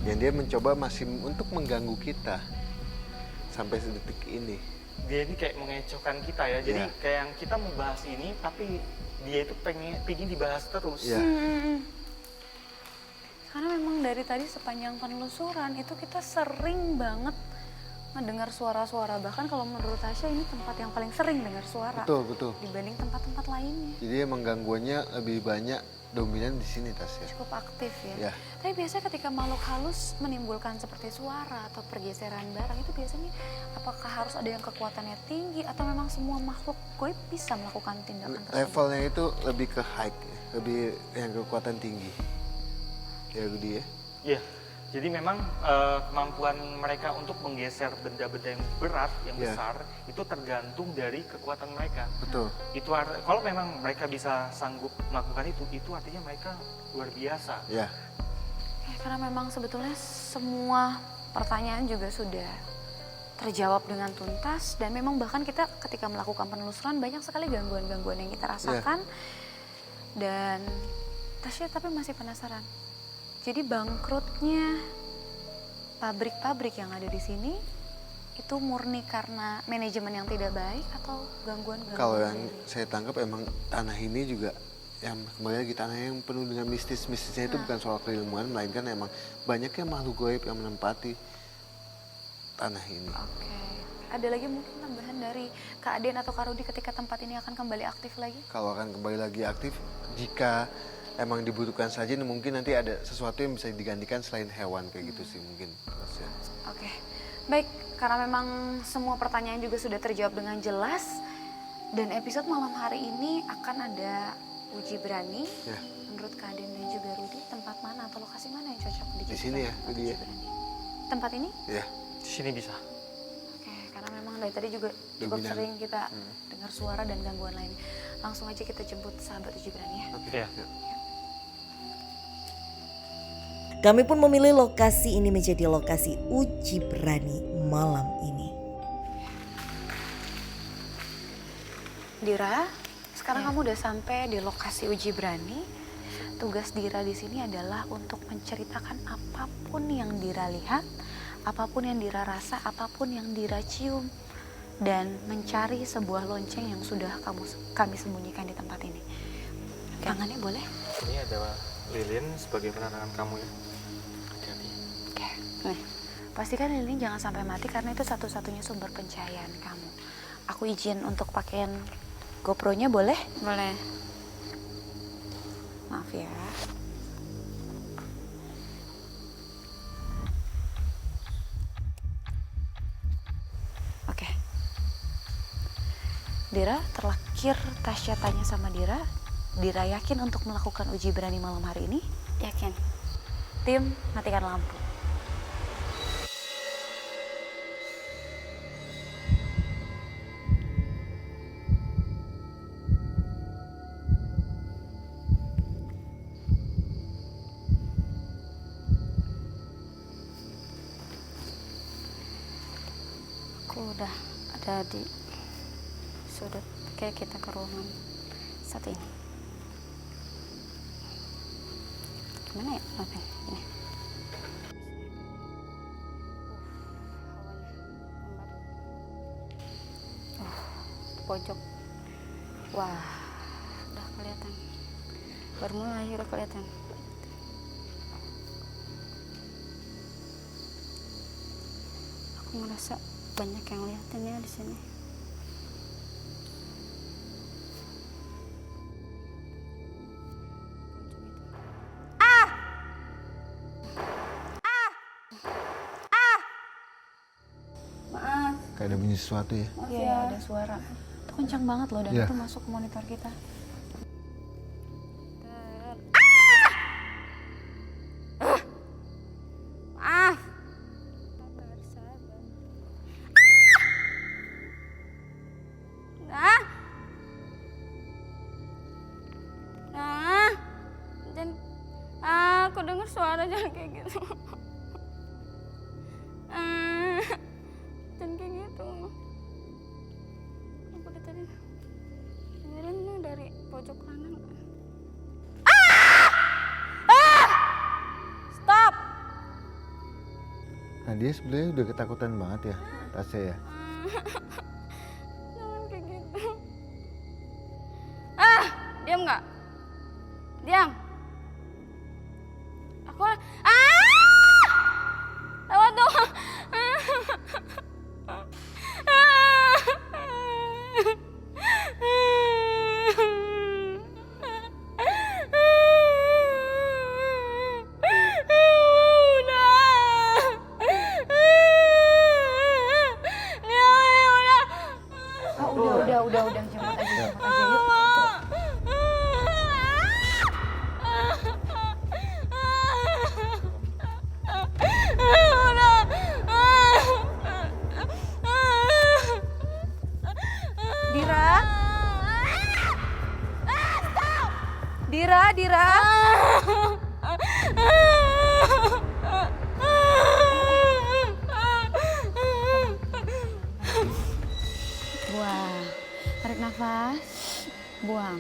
Yang dia mencoba masih untuk mengganggu kita sampai sedetik ini. Dia ini kayak mengecohkan kita ya. Jadi Iya. kayak yang kita membahas ini, tapi dia itu pengen dibahas terus. Iya. Karena memang dari tadi sepanjang penelusuran itu kita sering banget mendengar suara-suara. Bahkan kalau menurut Tasya ini tempat yang paling sering dengar suara Betul. dibanding tempat-tempat lainnya. Jadi emang gangguannya lebih banyak dominan di sini Tasya. Cukup aktif ya. Ya. Tapi biasanya ketika makhluk halus menimbulkan seperti suara atau pergeseran barang itu biasanya apakah harus ada yang kekuatannya tinggi atau memang semua makhluk goib bisa melakukan tindakan tersebut? Levelnya itu lebih ke high, lebih yang kekuatan tinggi. Ya Rudi ya. Iya. Jadi memang kemampuan mereka untuk menggeser benda-benda yang berat, yang Iya. besar, itu tergantung dari kekuatan mereka. Betul. Itu kalau memang mereka bisa sanggup melakukan itu artinya mereka luar biasa. Ya. Karena memang sebetulnya semua pertanyaan juga sudah terjawab dengan tuntas dan memang bahkan kita ketika melakukan penelusuran banyak sekali gangguan-gangguan yang kita rasakan. Dan Tasya tapi masih penasaran. Jadi bangkrutnya pabrik-pabrik yang ada di sini itu murni karena manajemen yang tidak baik atau gangguan-gangguan? Kalau yang sendiri? saya tangkap emang tanah ini juga yang kembali lagi tanah yang penuh dengan mistisnya itu bukan soal keilmuan, melainkan emang banyaknya makhluk gaib yang menempati tanah ini. Oke. Ada lagi mungkin tambahan dari Kak Aden atau Kak Rudi ketika tempat ini akan kembali aktif lagi? Kalau akan kembali lagi aktif, jika emang dibutuhkan saja, mungkin nanti ada sesuatu yang bisa digantikan selain hewan kayak gitu sih mungkin. Oke. Baik, karena memang semua pertanyaan juga sudah terjawab dengan jelas dan episode malam hari ini akan ada uji berani. Ya. Menurut Kak Aden dan juga Rudi, tempat mana atau lokasi mana yang cocok Di sini ya, untuk Rudi uji ya. berani? Tempat ini? Ya. Di sini bisa. Oke, karena memang dari tadi juga cukup Dominan. sering kita dengar suara dan gangguan lain. Langsung aja kita jemput sahabat uji berani ya. Iya. Kami pun memilih lokasi ini menjadi lokasi uji berani malam ini. Dira, sekarang kamu udah sampai di lokasi uji berani. Tugas Dira di sini adalah untuk menceritakan apapun yang Dira lihat, apapun yang Dira rasa, apapun yang Dira cium, dan mencari sebuah lonceng yang sudah kami sembunyikan di tempat ini. Tangannya boleh? Ini adalah lilin sebagai penerangan kamu ya. Hati-hati. Oke. Nih, pastikan lilin jangan sampai mati karena itu satu-satunya sumber pencahayaan kamu. Aku izin untuk pakaian GoPro-nya boleh? Boleh. Maaf ya. Oke. Dira, terlakir Tasya tanya sama Dira, Dira yakin untuk melakukan uji berani malam hari ini? Yakin. Tim, matikan lampu. Aku udah ada di sudut kayak kita ke ruangan satu ini. Gimana ya? Oke, ini. Pojok. Wah, udah kelihatan. Baru mulai udah kelihatan. Aku ngerasa banyak yang liatin ya di sini. Kayak ada bunyi sesuatu ya. Iya, ada suara. Itu kencang banget loh dan Iya. itu masuk ke monitor kita. Aku dengar suara jangan kayak gitu. Dan kayak gitu. Aku dari tadi dengerin nih dari pojok kanan. Stop. Nah dia sebenarnya udah ketakutan banget ya, Tasya ya. Jangan kayak gitu. Diam nggak? Diam. Aku lewat dong. Udah, jemput aja yuk. Dira. Buang. Tarik nafas. Buang.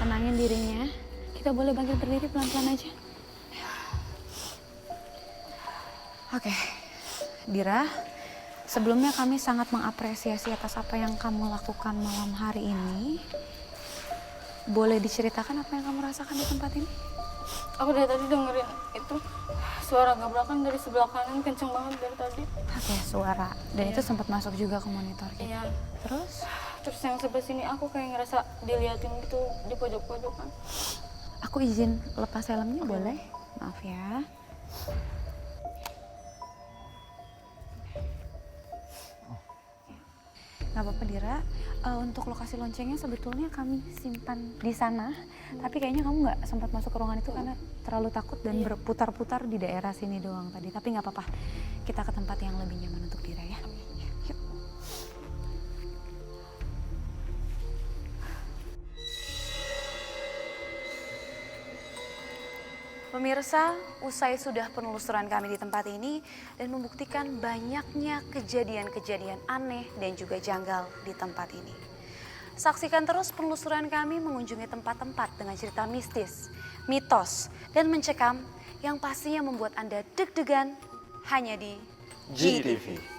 Tenangin dirinya. Kita boleh bangkit berdiri pelan-pelan aja. Oke. Dira, sebelumnya kami sangat mengapresiasi atas apa yang kamu lakukan malam hari ini. Boleh diceritakan apa yang kamu rasakan di tempat ini? Aku dari tadi dengerin itu suara gabrakan dari sebelah kanan kenceng banget dari tadi. Oke, suara. Dan itu sempat masuk juga ke monitor kita. Iya. Terus yang sebelah sini aku kayak ngerasa diliatin gitu di pojok-pojokan. aku izin lepas helmnya boleh? Maaf ya. Gak apa-apa Dira, untuk lokasi loncengnya sebetulnya kami simpan di sana. Tapi kayaknya kamu nggak sempat masuk ke ruangan itu karena terlalu takut dan berputar-putar di daerah sini doang tadi. Tapi nggak apa-apa, kita ke tempat yang lebih nyaman untuk Dira ya. Yuk. Pemirsa, usai sudah penelusuran kami di tempat ini dan membuktikan banyaknya kejadian-kejadian aneh dan juga janggal di tempat ini. Saksikan terus penelusuran kami mengunjungi tempat-tempat dengan cerita mistis, mitos, dan mencekam yang pastinya membuat Anda deg-degan hanya di GTV.